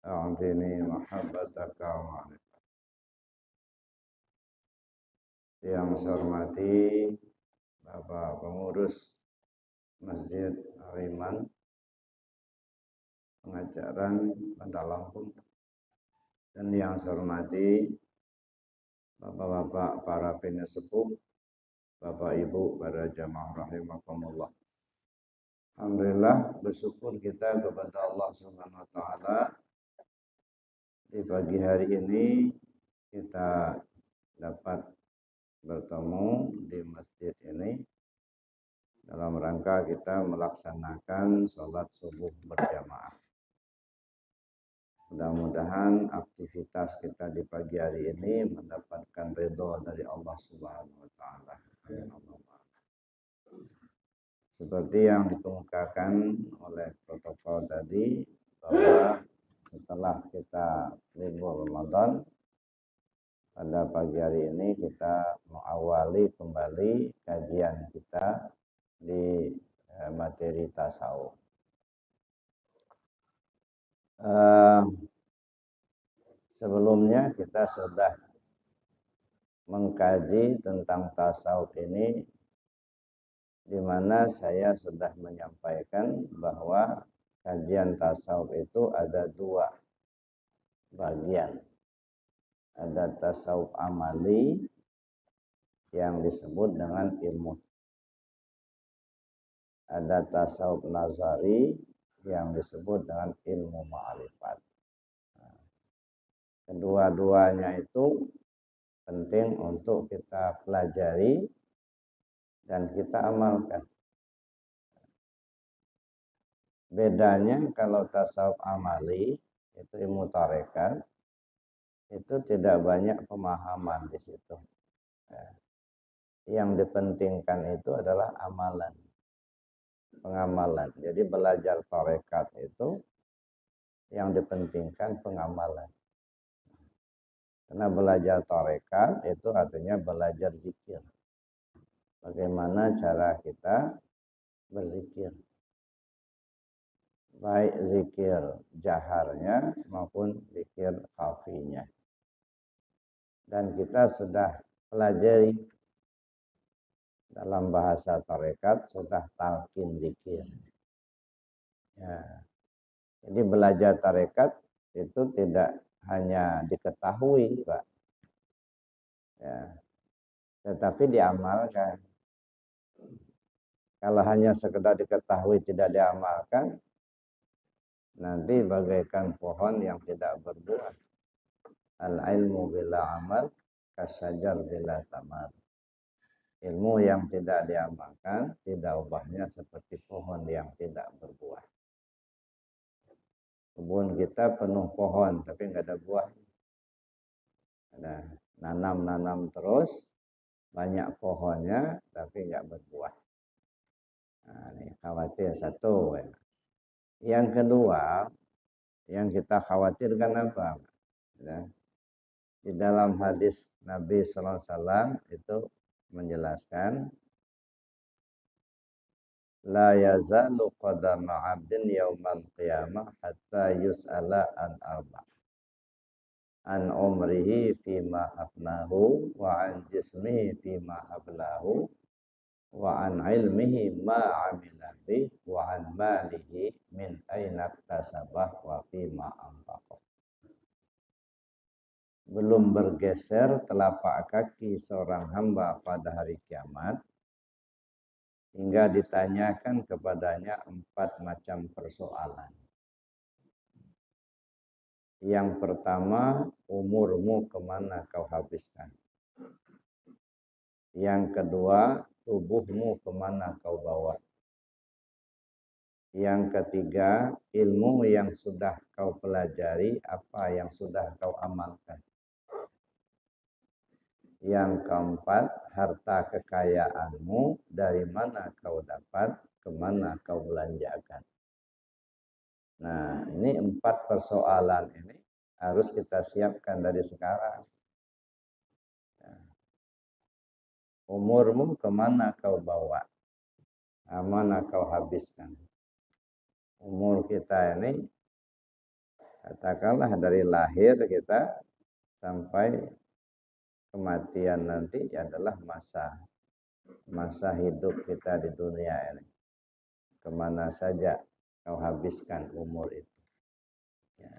أعطني محبتك ومعرفتك. Yang saya hormati Bapak Pengurus Masjid Al-Iman Pengajaran Bandar Lampung, dan yang saya hormati Bapak-bapak para penesepuh, Bapak Ibu para jamaah rahimakumullah. Alhamdulillah, bersyukur kita kepada Allah Subhanahu wa taala di pagi hari ini kita dapat bertemu di masjid ini dalam rangka kita melaksanakan sholat subuh berjamaah. Mudah-mudahan aktivitas kita di pagi hari ini mendapatkan ridho dari Allah Subhanahu wa taala. Seperti yang dikemukakan oleh protokol tadi, bahwa setelah kita libur Ramadan, pada pagi hari ini kita mengawali kembali kajian kita di materi tasawuf. Sebelumnya kita sudah mengkaji tentang tasawuf ini, di mana saya sudah menyampaikan bahwa kajian tasawuf itu ada dua bagian. Ada tasawuf amali yang disebut dengan ilmu. Ada tasawuf nazari yang disebut dengan ilmu ma'rifat. Kedua-duanya itu penting untuk kita pelajari dan kita amalkan. Bedanya kalau tasawuf amali itu ilmu tarekat, itu tidak banyak pemahaman di situ. Yang dipentingkan itu adalah amalan, pengamalan. Jadi belajar tarekat itu yang dipentingkan pengamalan. Karena belajar tarekat itu artinya belajar zikir. Bagaimana cara kita berzikir. Baik zikir jaharnya maupun zikir khafinya. Dan kita sudah pelajari dalam bahasa tarekat sudah talqin zikir. Ya. Jadi belajar tarekat itu tidak hanya diketahui, Pak. Ya. Tetapi diamalkan. Kalau hanya sekedar diketahui tidak diamalkan, nanti bagaikan pohon yang tidak berbuah. Al-ilmu bila amal kasyajar bila samar. Ilmu yang tidak diamalkan tidak ubahnya seperti pohon yang tidak berbuah. Kebun kita penuh pohon tapi nggak ada buah. Ada nanam-nanam terus, banyak pohonnya tapi nggak berbuah. Nah, ini khawatir satu. Yang kedua, yang kita khawatirkan apa? Ya. Di dalam hadis Nabi Sallallahu Alaihi Wasallam itu menjelaskan, la yazalu qadama 'abdin yaumal qiyamah hatta yus'ala an arba'. An umrihi fima afnahu wa an jismihi fima ablahu wa an ilmihi ma 'amila bih wa an malihi min aina iktasabah wa fima anfaqah. Belum bergeser telapak kaki seorang hamba pada hari kiamat hingga ditanyakan kepadanya 4 macam persoalan. Yang pertama, umurmu kemana kau habiskan? Yang kedua, tubuhmu kemana kau bawa? Yang ketiga, ilmu yang sudah kau pelajari, apa yang sudah kau amalkan? Yang keempat, harta kekayaanmu dari mana kau dapat, kemana kau belanjakan. Nah, ini 4 persoalan ini harus kita siapkan dari sekarang. Umurmu kemana kau bawa, mana kau habiskan. Umur kita ini Katakanlah dari lahir kita sampai kematian nanti adalah masa hidup kita di dunia ini. Kemana saja kau habiskan umur itu. Ya.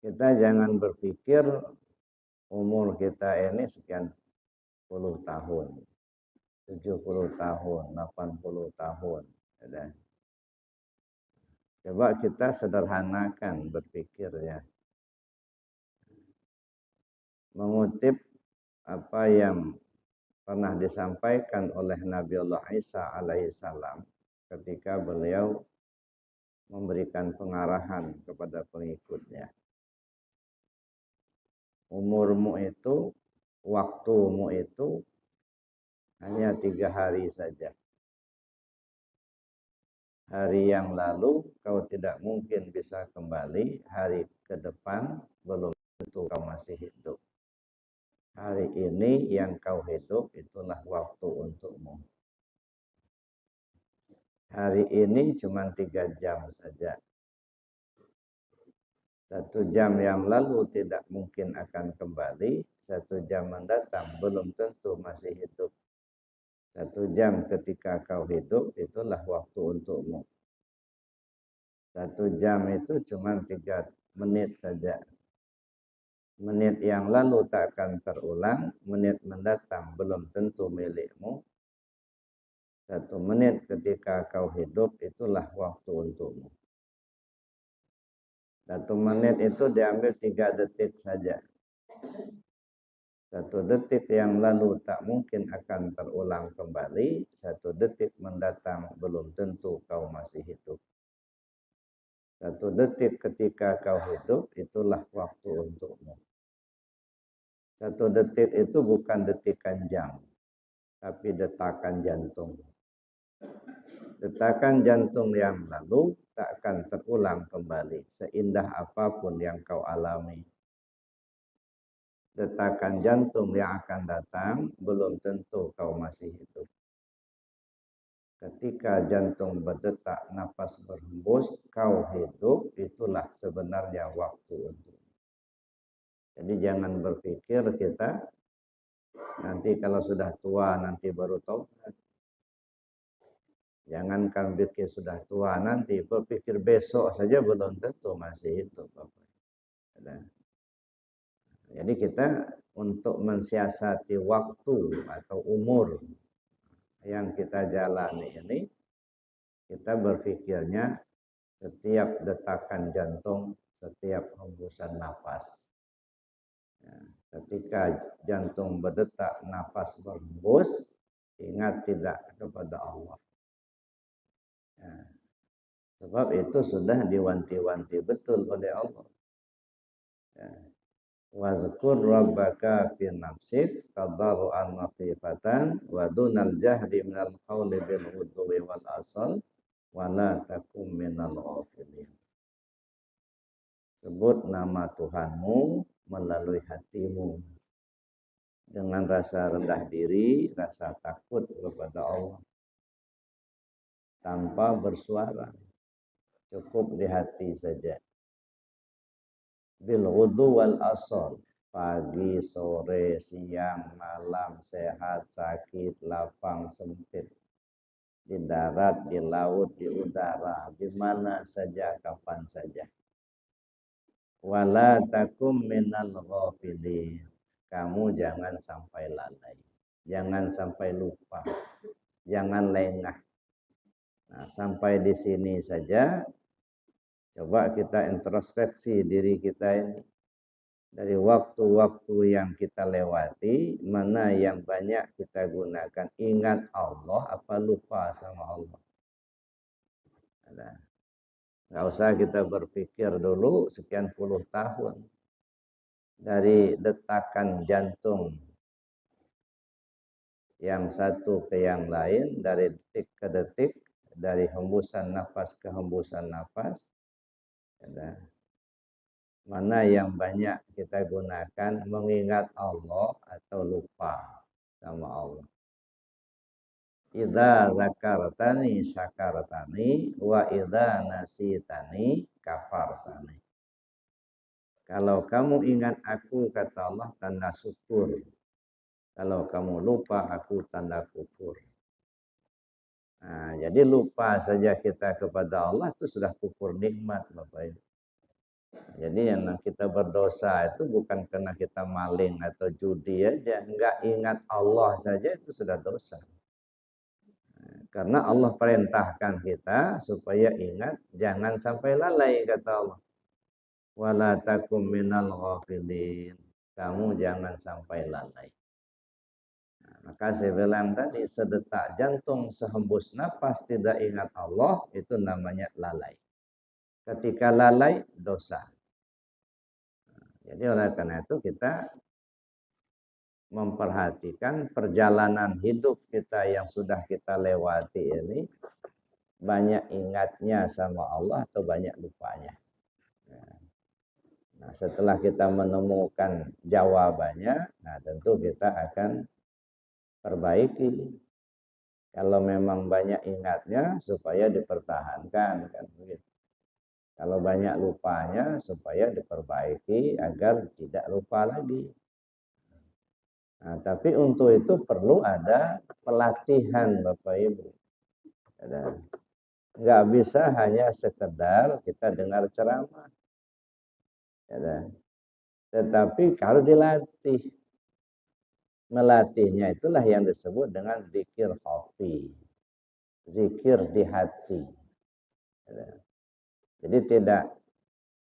Kita jangan berpikir umur kita ini sekian puluh tahun, 70 tahun, 80 tahun. Ya. Coba kita sederhanakan berpikirnya. Mengutip apa yang pernah disampaikan oleh Nabi Allah Isa alaihissalam ketika beliau memberikan pengarahan kepada pengikutnya. Umurmu itu, waktumu itu hanya 3 hari saja. Hari yang lalu kau tidak mungkin bisa kembali, hari ke depan belum tentu kau masih hidup. Hari ini yang kau hidup itulah waktu untukmu. Hari ini cuma 3 jam saja. 1 jam yang lalu tidak mungkin akan kembali. 1 jam mendatang belum tentu masih hidup. 1 jam ketika kau hidup itulah waktu untukmu. 1 jam itu cuma 3 menit saja. Menit yang lalu tak akan terulang. Menit mendatang belum tentu milikmu. 1 menit ketika kau hidup itulah waktu untukmu. 1 menit itu diambil 3 detik saja. 1 detik yang lalu tak mungkin akan terulang kembali. 1 detik mendatang belum tentu kau masih hidup. 1 detik ketika kau hidup itulah waktu untukmu. 1 detik itu bukan detikan jam, tapi detakan jantung. Detakan jantung yang lalu tak akan terulang kembali, seindah apapun yang kau alami. Detakan jantung yang akan datang belum tentu kau masih hidup. Ketika jantung berdetak, nafas berhembus, kau hidup, itulah sebenarnya waktu untukmu. Jadi jangan berpikir kita nanti kalau sudah tua nanti baru taubat. Jangankan pikir sudah tua nanti, berpikir besok saja belum tentu masih hidup. Jadi kita untuk mensiasati waktu atau umur yang kita jalani ini, kita berpikirnya setiap detakan jantung, setiap hembusan nafas. Ya, ketika jantung berdetak, nafas berhembus, ingat tidak kepada Allah. Ya, sebab itu sudah diwanti-wanti betul oleh Allah. Ya. Wazkur rabbaka fi nafsik tadarruan wa khifatan wa dunal jahri minal qawli bil ghudwi wal asal wa la takum minal ghafilin. Sebut nama Tuhanmu melalui hatimu dengan rasa rendah diri, rasa takut kepada Allah tanpa bersuara, cukup di hati saja. Bil ghudwi wal asal, pagi, sore, siang, malam, sehat, sakit, lapang, sempit, di darat, di laut, di udara, di mana saja, kapan saja. Wala takum minal ghafilin. Kamu jangan sampai lalai, jangan sampai lupa, jangan lengah. Nah, sampai di sini saja. Coba kita introspeksi diri kita ini. Dari waktu-waktu yang kita lewati, mana yang banyak kita gunakan ingat Allah apa lupa sama Allah. Nggak usah kita berpikir dulu sekian puluh tahun. Dari detakan jantung yang satu ke yang lain, dari detik ke detik, dari hembusan nafas ke hembusan nafas. Mana yang banyak kita gunakan mengingat Allah atau lupa sama Allah. Idza zakartani syakartani wa idza nasitani kafar. Kalau kamu ingat aku, kata Allah, tanda syukur. Kalau kamu lupa aku, tanda kufur. Nah, jadi lupa saja kita kepada Allah itu sudah kufur nikmat, Bapak Ibu. Jadi yang kita berdosa itu bukan karena kita maling atau judi aja. Enggak ingat Allah saja itu sudah dosa. Karena Allah perintahkan kita supaya ingat, jangan sampai lalai, kata Allah. Wala takum minal ghafilin. Kamu jangan sampai lalai. Nah, maka saya bilang tadi, sedetak jantung, sehembus napas tidak ingat Allah, itu namanya lalai. Ketika lalai, dosa. Jadi oleh karena itu kita memperhatikan perjalanan hidup kita yang sudah kita lewati ini, banyak ingatnya sama Allah atau banyak lupanya. Nah, setelah kita menemukan jawabannya, nah tentu kita akan perbaiki. Kalau memang banyak ingatnya supaya dipertahankan, kan begitu. Kalau banyak lupanya supaya diperbaiki agar tidak lupa lagi. Nah, tapi untuk itu perlu ada pelatihan, Bapak Ibu. Nggak bisa hanya sekedar kita dengar ceramah. Tetapi kalau dilatih, melatihnya itulah yang disebut dengan zikir khafi, zikir di hati. Jadi tidak,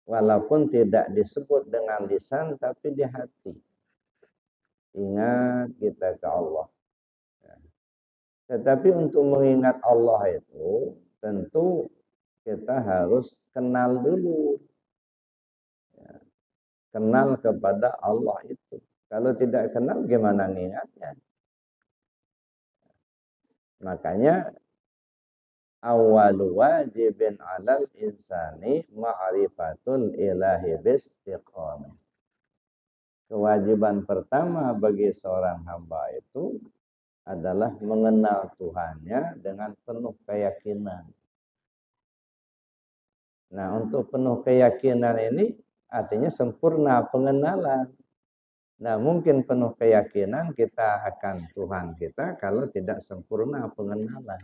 walaupun tidak disebut dengan lisan, tapi di hati. Ingat kita ke Allah. Tetapi untuk mengingat Allah itu, tentu kita harus kenal dulu. Kenal kepada Allah itu. Kalau tidak kenal, gimana mengingatnya? Makanya, awalu wajibin alal insani ma'rifatul ilahi bistiqamah. Kewajiban pertama bagi seorang hamba itu adalah mengenal Tuhannya dengan penuh keyakinan. Nah, untuk penuh keyakinan ini artinya sempurna pengenalan. Nah, mungkin penuh keyakinan kita akan Tuhan kita kalau tidak sempurna pengenalan.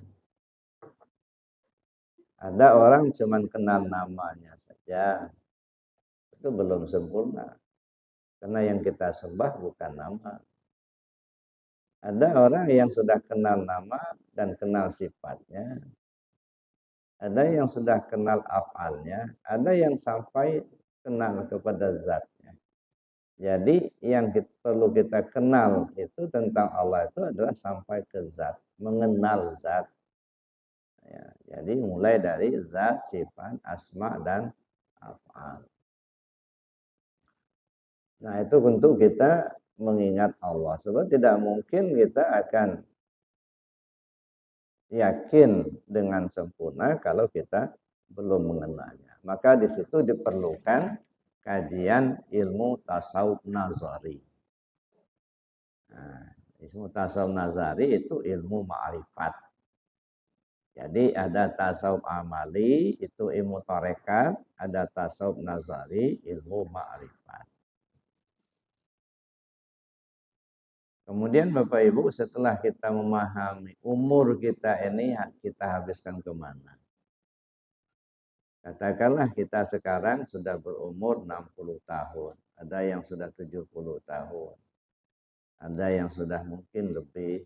Ada orang cuma kenal namanya saja. Itu belum sempurna. Karena yang kita sembah bukan nama. Ada orang yang sudah kenal nama dan kenal sifatnya. Ada yang sudah kenal afalnya. Ada yang sampai kenal kepada zatnya. Jadi yang perlu kita kenal itu tentang Allah itu adalah sampai ke zat. Mengenal zat. Ya, jadi mulai dari zat, sifat, asma, dan afal. Nah, itu untuk kita mengingat Allah. Sebab tidak mungkin kita akan yakin dengan sempurna kalau kita belum mengenalnya. Maka di situ diperlukan kajian ilmu tasawuf nazari. Nah, ilmu tasawuf nazari itu ilmu ma'rifat. Jadi ada tasawuf amali, itu ilmu tarekat, ada tasawuf nazari, ilmu ma'rifat. Kemudian Bapak Ibu, setelah kita memahami umur kita ini, kita habiskan kemana? Katakanlah kita sekarang sudah berumur 60 tahun. Ada yang sudah 70 tahun. Ada yang sudah mungkin lebih.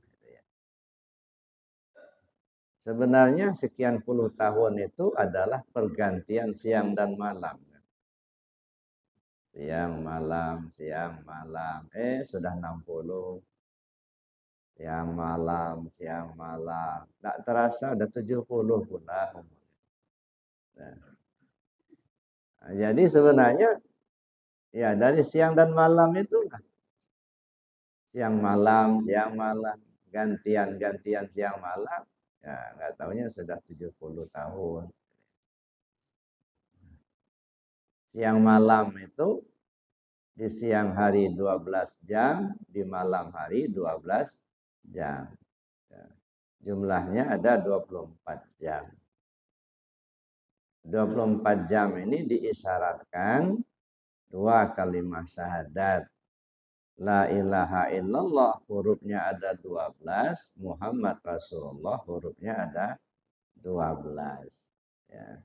Sebenarnya sekian puluh tahun itu adalah pergantian siang dan malam. Siang, malam, siang, malam. Sudah 60. Siang malam, siang malam. Tak terasa ada 70 pula. Nah, jadi sebenarnya ya dari siang dan malam itu siang malam, gantian siang malam. Ya, nggak tahunya sudah 70 tahun. Siang malam itu di siang hari 12 jam, di malam hari 12 jam. Ya. Jumlahnya ada 24 jam. 24 jam ini diisyaratkan 2 kalimat syahadat. La ilaha illallah hurufnya ada 12, Muhammad Rasulullah hurufnya ada 12. Ya.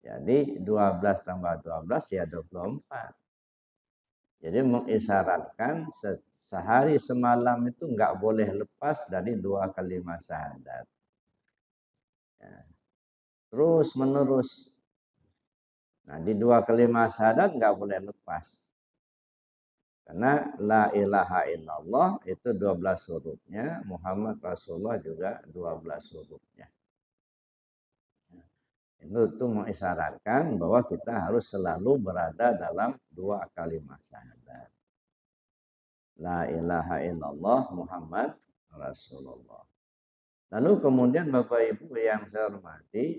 Jadi 12 tambah 12 ya 24. Jadi mengisyaratkan sehari semalam itu nggak boleh lepas dari 2 kalimat syahadat. Ya. Terus menerus. Nah, di 2 kalimat syahadat nggak boleh lepas. Karena la ilaha illallah itu 12 hurufnya, Muhammad Rasulullah juga 12 hurufnya. Itu mengisyaratkan bahwa kita harus selalu berada dalam 2 kalimat syahadat. La ilaha illallah Muhammad Rasulullah. Lalu kemudian Bapak Ibu yang saya hormati,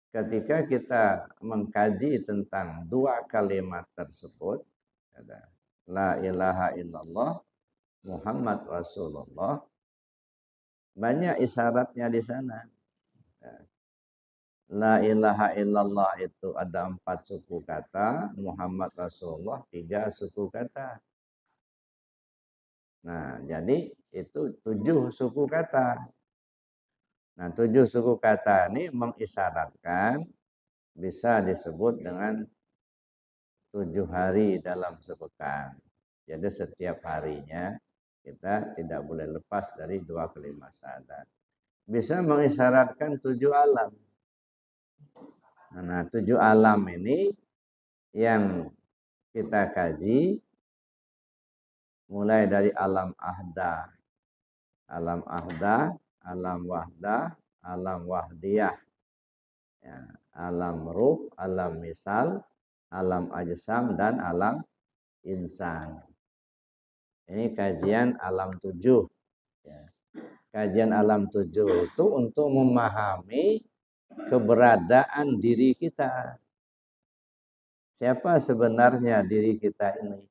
ketika kita mengkaji tentang 2 kalimat tersebut, ada la ilaha illallah Muhammad Rasulullah, banyak isyaratnya di sana. La ilaha illallah itu ada 4 suku kata, Muhammad Rasulullah 3 suku kata. Nah, jadi itu 7 suku kata. Nah, 7 suku kata ini mengisyaratkan bisa disebut dengan 7 hari dalam sepekan. Jadi setiap harinya kita tidak boleh lepas dari 2 kalimat syahadat. Bisa mengisyaratkan 7 alam. Nah, 7 alam ini yang kita kaji mulai dari alam ahda, alam wahdah, alam wahdiyah, ya, alam ruh, alam misal, alam ajsam, dan alam insan. Ini kajian alam 7. Ya. Kajian alam 7 itu untuk memahami keberadaan diri kita. Siapa sebenarnya diri kita ini?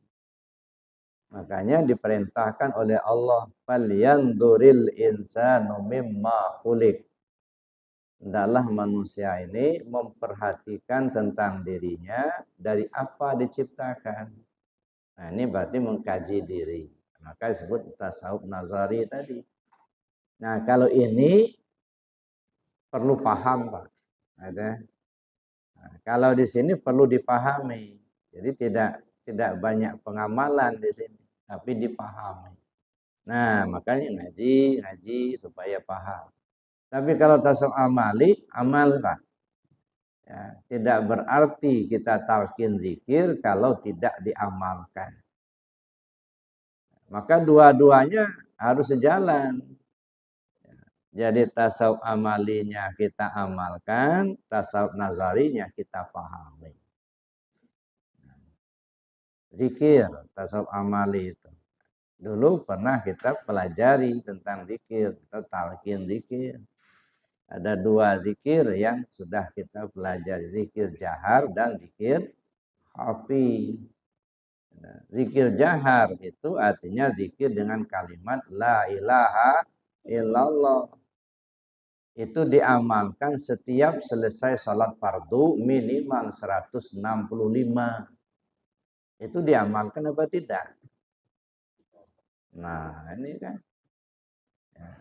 Makanya diperintahkan oleh Allah, "Falyanzuril insanu mimma khuliq." Hendaklah manusia ini memperhatikan tentang dirinya dari apa diciptakan. Nah, ini berarti mengkaji diri. Maka disebut tasawuf nazari tadi. Nah, kalau ini perlu paham, Pak. Nah, kalau di sini perlu dipahami. Jadi tidak banyak pengamalan di sini, tapi dipahami. Nah, makanya ngaji supaya paham. Tapi kalau tasawuf amali, amal Pak. Ya, tidak berarti kita talqin zikir kalau tidak diamalkan. Maka dua-duanya harus sejalan. Jadi tasawuf amalinya kita amalkan, tasawuf nazarinya kita pahami. Zikir, tasawuf amali itu. Dulu pernah kita pelajari tentang zikir, kita talqin zikir. Ada 2 zikir yang sudah kita pelajari, zikir jahar dan zikir khafi. Nah, zikir jahar itu artinya zikir dengan kalimat la ilaha illallah. Itu diamalkan setiap selesai sholat fardu minimal 165. Itu diamalkan apa tidak? Nah, ini kan. Ya.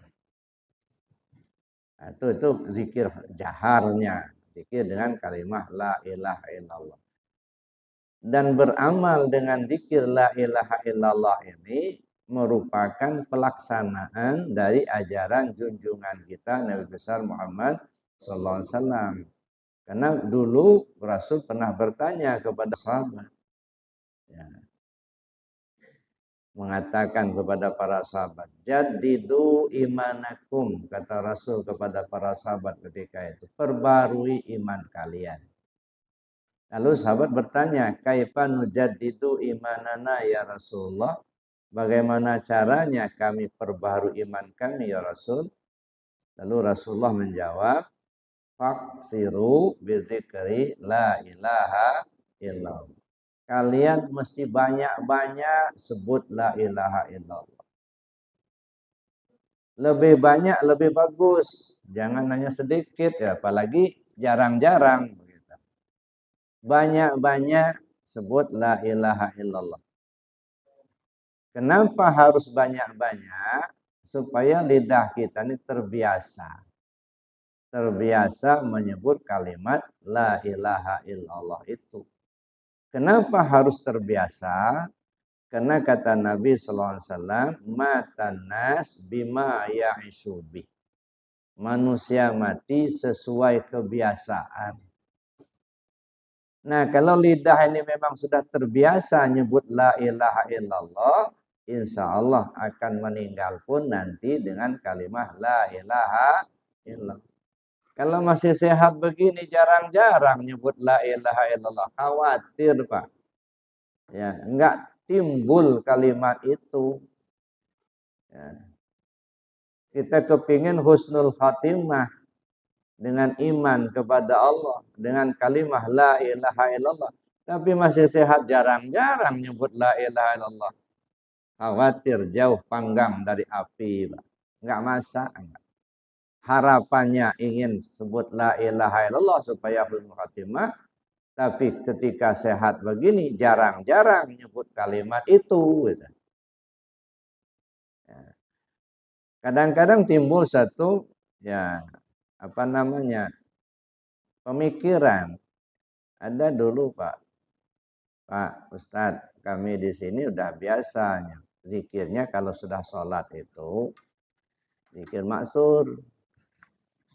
Nah, itu zikir jaharnya, zikir dengan kalimat la ilaha illallah. Dan beramal dengan zikir la ilaha illallah ini merupakan pelaksanaan dari ajaran junjungan kita Nabi besar Muhammad sallallahu alaihi wasallam. Karena dulu Rasul pernah bertanya kepada sahabat, ya, mengatakan kepada para sahabat, jadidu imanakum, kata Rasul kepada para sahabat ketika itu, perbarui iman kalian. Lalu sahabat bertanya, kaifa nujaddidu imanana ya Rasulullah? Bagaimana caranya kami perbarui iman kami ya Rasul? Lalu Rasulullah menjawab, faksiru bizikri la ilaha illallah. Kalian mesti banyak-banyak sebut la ilaha illallah. Lebih banyak lebih bagus. Jangan hanya sedikit ya, apalagi jarang-jarang begitu. Banyak-banyak sebut la ilaha illallah. Kenapa harus banyak-banyak? Supaya lidah kita ini terbiasa. Terbiasa menyebut kalimat la ilaha illallah itu. Kenapa harus terbiasa? Karena kata Nabi SAW, matan nas bima ya'isubi. Manusia mati sesuai kebiasaan. Nah, kalau lidah ini memang sudah terbiasa nyebut la ilaha illallah, insya Allah akan meninggal pun nanti dengan kalimat la ilaha illallah. Kalau masih sehat begini, jarang-jarang nyebut la ilaha illallah. Khawatir, Pak. Ya, enggak timbul kalimat itu. Ya. Kita kepingin husnul khatimah dengan iman kepada Allah, dengan kalimah la ilaha illallah. Tapi masih sehat, jarang-jarang nyebut la ilaha illallah. Khawatir jauh panggang dari api, Pak. Enggak masalah. Harapannya ingin sebut la ilaha illallah supaya husnul khatimah. Tapi ketika sehat begini, jarang-jarang nyebut kalimat itu. Gitu. Kadang-kadang timbul satu, ya, apa namanya, pemikiran. Ada dulu Pak Ustadz, kami di sini udah biasanya. Zikirnya kalau sudah sholat itu, zikir maksur.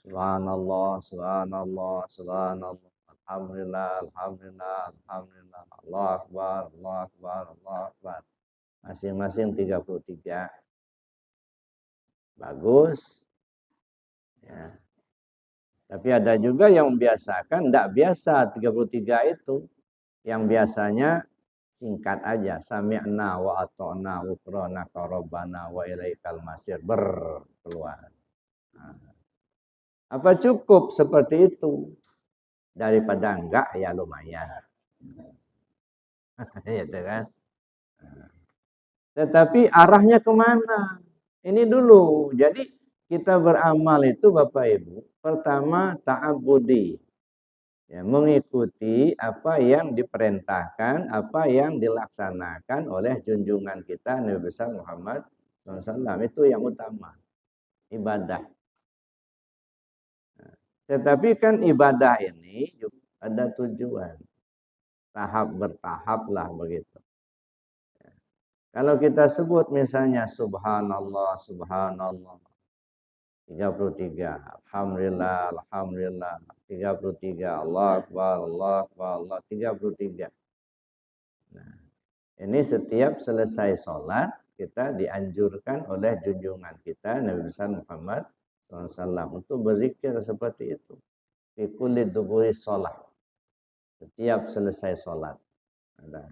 Subhanallah, subhanallah, subhanallah. Alhamdulillah, alhamdulillah, alhamdulillah. Allah Akbar, Allah Akbar, Allah Akbar. Masing-masing 33. Bagus. Ya. Tapi ada juga yang membiasakan, tidak biasa 33 itu. Yang biasanya singkat aja. Sami'na wa ata'na ufrona karobana wa ilaikal masir. Berkeluar. Nah. Apa cukup seperti itu? Daripada enggak, ya lumayan. Ya kan? Tetapi arahnya kemana? Ini dulu. Jadi kita beramal itu Bapak Ibu. Pertama ta'abudi. Ya, mengikuti apa yang diperintahkan, apa yang dilaksanakan oleh junjungan kita Nabi besar Muhammad SAW. Itu yang utama. Ibadah. Tetapi kan ibadah ini ada tujuan. Tahap bertahap lah begitu. Kalau kita sebut misalnya subhanallah, subhanallah. 33. Alhamdulillah, alhamdulillah. 33. Allah Akbar, Allah Akbar, Allah. 33. Nah, ini setiap selesai sholat, kita dianjurkan oleh junjungan kita, Nabi besar Muhammad SAW, untuk berzikir seperti itu. Fi kulli duburi sholat. Setiap selesai sholat. Nah,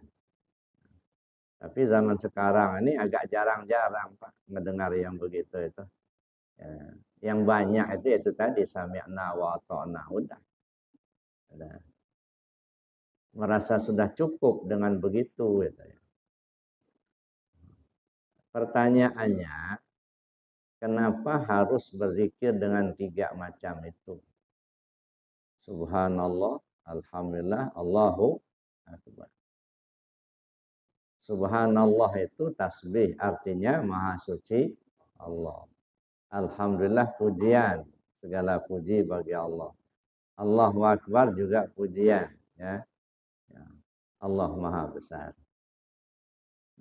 tapi zaman sekarang ini agak jarang-jarang Pak mendengar yang begitu itu. Ya. Yang banyak itu tadi sami'na wa ata'na, udah. Merasa sudah cukup dengan begitu gitu ya. Pertanyaannya, kenapa harus berzikir dengan 3 macam itu? Subhanallah, alhamdulillah, Allahu akbar. Subhanallah itu tasbih, artinya maha suci Allah. Alhamdulillah pujian, segala puji bagi Allah. Allahu Akbar juga pujian, ya. Allah Maha Besar.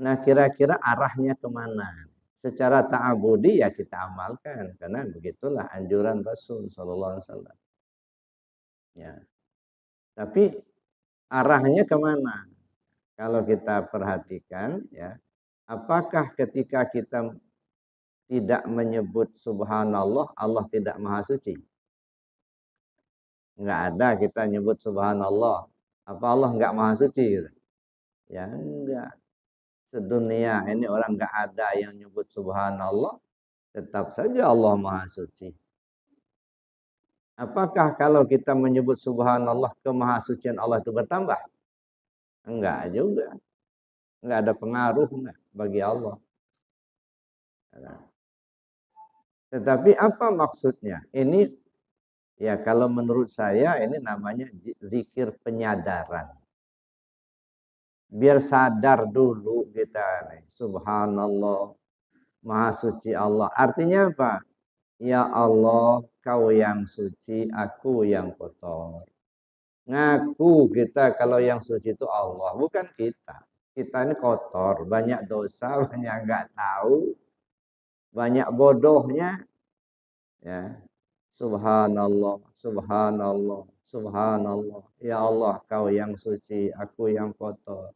Nah, kira-kira arahnya kemana? Secara ta'abudi ya kita amalkan, karena begitulah anjuran Rasul Sallallahu Alaihi Wasallam. Ya. Tapi arahnya kemana? Kalau kita perhatikan, ya, apakah ketika kita tidak menyebut subhanallah, Allah tidak maha suci? Enggak ada kita nyebut subhanallah. Apa Allah enggak maha suci? Ya enggak. Sedunia ini orang enggak ada yang nyebut subhanallah. Tetap saja Allah maha suci. Apakah kalau kita menyebut subhanallah, kemahasucian Allah itu bertambah? Enggak juga. Enggak ada pengaruh enggak bagi Allah. Tetapi apa maksudnya? Ini ya kalau menurut saya ini namanya zikir penyadaran. Biar sadar dulu kita nih. Subhanallah, Maha suci Allah. Artinya apa? Ya Allah, kau yang suci, aku yang kotor. Ngaku kita kalau yang suci itu Allah, bukan kita. Kita ini kotor, banyak dosa, banyak nggak tahu, banyak bodohnya. Ya, Subhanallah, Subhanallah, Subhanallah. Ya Allah, kau yang suci, aku yang kotor.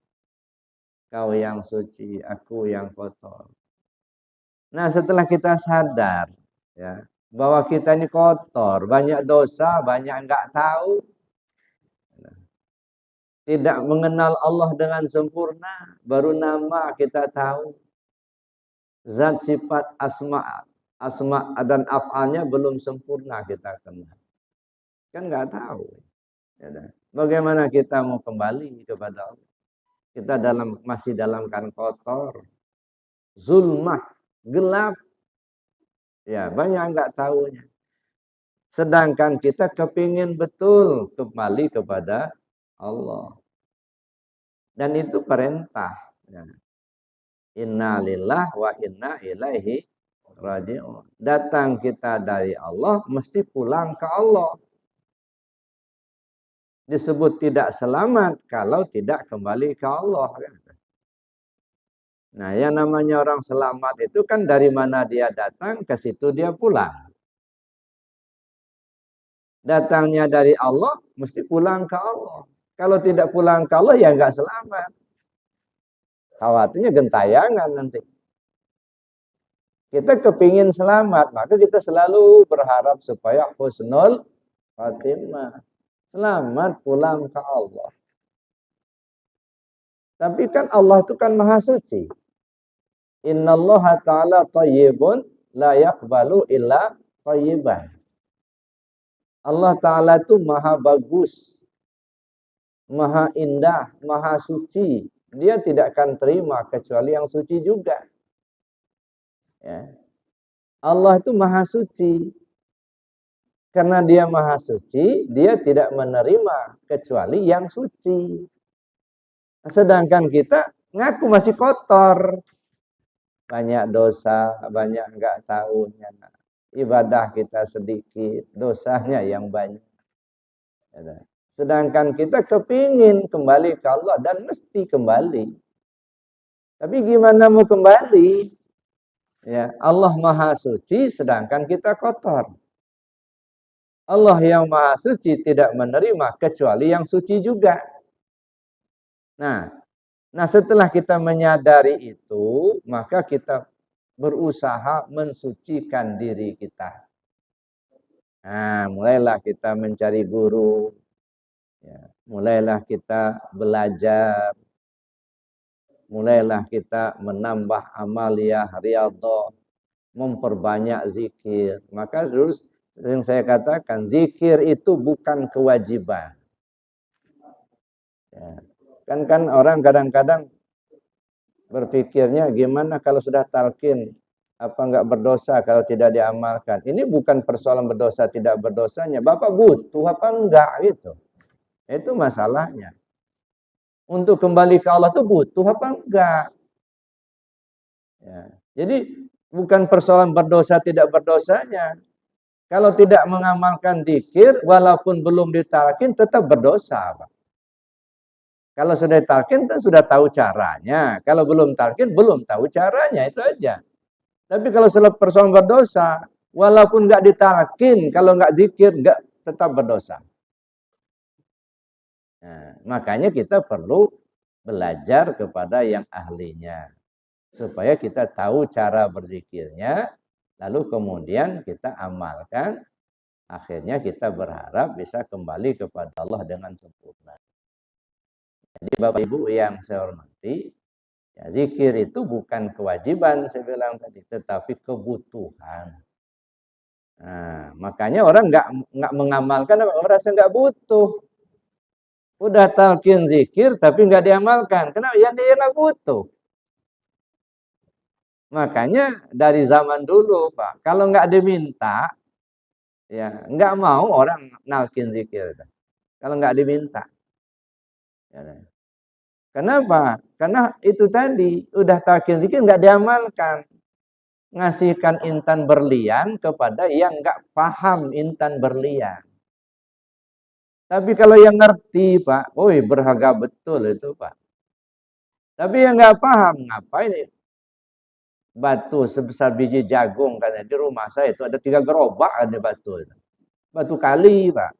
Kau yang suci, aku yang kotor. Nah, setelah kita sadar ya bahwa kita ini kotor, banyak dosa, banyak nggak tahu, tidak mengenal Allah dengan sempurna, baru nama kita tahu. Zat sifat asma dan af'alnya belum sempurna kita kenal. Kan nggak tahu. Ya, bagaimana kita mau kembali kepada Allah? Kita masih dalam kan kotor, zulmah, gelap. Ya, banyak nggak tahunya. Sedangkan kita kepingin betul kembali kepada Allah. Dan itu perintah. Ya. Inna lillah wa inna ilaihi raji'un. Datang kita dari Allah, mesti pulang ke Allah. Disebut tidak selamat kalau tidak kembali ke Allah. Nah, yang namanya orang selamat itu kan dari mana dia datang, ke situ dia pulang. Datangnya dari Allah, mesti pulang ke Allah. Kalau tidak pulang ke Allah, ya nggak selamat. Khawatirnya gentayangan nanti. Kita kepingin selamat, maka kita selalu berharap supaya husnul khatimah. Selamat pulang ke Allah. Tapi kan Allah itu kan maha suci. Innallaha ta'ala thayyibun la yaqbalu illa thayyiban. Allah Ta'ala itu maha bagus, maha indah, maha suci. Dia tidak akan terima kecuali yang suci juga. Ya. Allah itu maha suci. Karena dia maha suci, dia tidak menerima kecuali yang suci. Sedangkan kita ngaku masih kotor. Banyak dosa, banyak enggak tahunya. Ibadah kita sedikit, dosanya yang banyak. Sedangkan kita kepingin kembali ke Allah dan mesti kembali. Tapi gimana mau kembali? Ya, Allah maha suci sedangkan kita kotor. Allah yang maha suci tidak menerima kecuali yang suci juga. Nah, setelah kita menyadari itu, maka kita berusaha mensucikan diri kita. Nah, mulailah kita mencari guru. Ya, mulailah kita belajar. Mulailah kita menambah amaliyah, riyadhah, memperbanyak zikir. Maka terus yang saya katakan, zikir itu bukan kewajiban. Ya. Kan orang kadang-kadang berpikirnya gimana kalau sudah talqin, apa enggak berdosa kalau tidak diamalkan. Ini bukan persoalan berdosa tidak berdosanya. Bapak butuh apa enggak gitu. Itu masalahnya. Untuk kembali ke Allah itu butuh apa enggak? Ya. Jadi bukan persoalan berdosa tidak berdosanya. Kalau tidak mengamalkan zikir, walaupun belum ditalqin tetap berdosa, Pak. Kalau sudah talqin kan sudah tahu caranya. Kalau belum talqin belum tahu caranya, itu aja. Tapi kalau persoalan berdosa, walaupun enggak ditalqin, kalau enggak zikir enggak tetap berdosa. Nah, makanya kita perlu belajar kepada yang ahlinya. Supaya kita tahu cara berzikirnya, lalu kemudian kita amalkan, akhirnya kita berharap bisa kembali kepada Allah dengan sempurna. Jadi Bapak Ibu yang saya hormati, ya, zikir itu bukan kewajiban saya bilang tadi, tetapi kebutuhan. Nah, makanya orang nggak mengamalkan, merasa nggak butuh. Udah talqin zikir tapi nggak diamalkan. Kenapa? Ya dia nggak butuh. Makanya dari zaman dulu, Pak, kalau nggak diminta, ya nggak mau orang nalkin zikir. Kalau nggak diminta. Ya. Kenapa? Karena itu tadi, udah talqin zikir nggak diamalkan. Ngasihkan intan berlian kepada yang nggak paham intan berlian. Tapi kalau yang ngerti, Pak, woi berharga betul itu, Pak. Tapi yang nggak paham, ngapain batu sebesar biji jagung katanya di rumah saya itu ada 3 gerobak ada batu itu. Batu kali, Pak.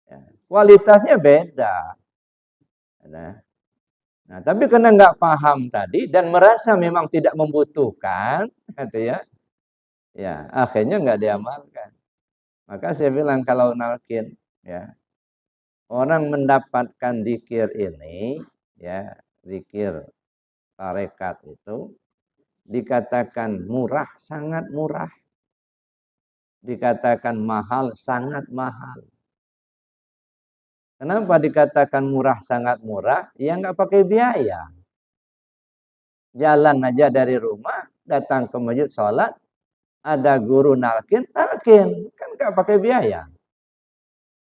Ya. Kualitasnya beda. Nah, tapi karena nggak paham tadi dan merasa memang tidak membutuhkan, gitu ya, ya akhirnya nggak diamalkan. Maka saya bilang kalau nalkin, ya orang mendapatkan zikir ini, ya zikir tarekat itu dikatakan murah, sangat murah. Dikatakan mahal, sangat mahal. Kenapa dikatakan murah, sangat murah? Ya nggak pakai biaya. Jalan aja dari rumah, datang ke masjid sholat, ada guru nalkin, nalkin. Kan nggak pakai biaya.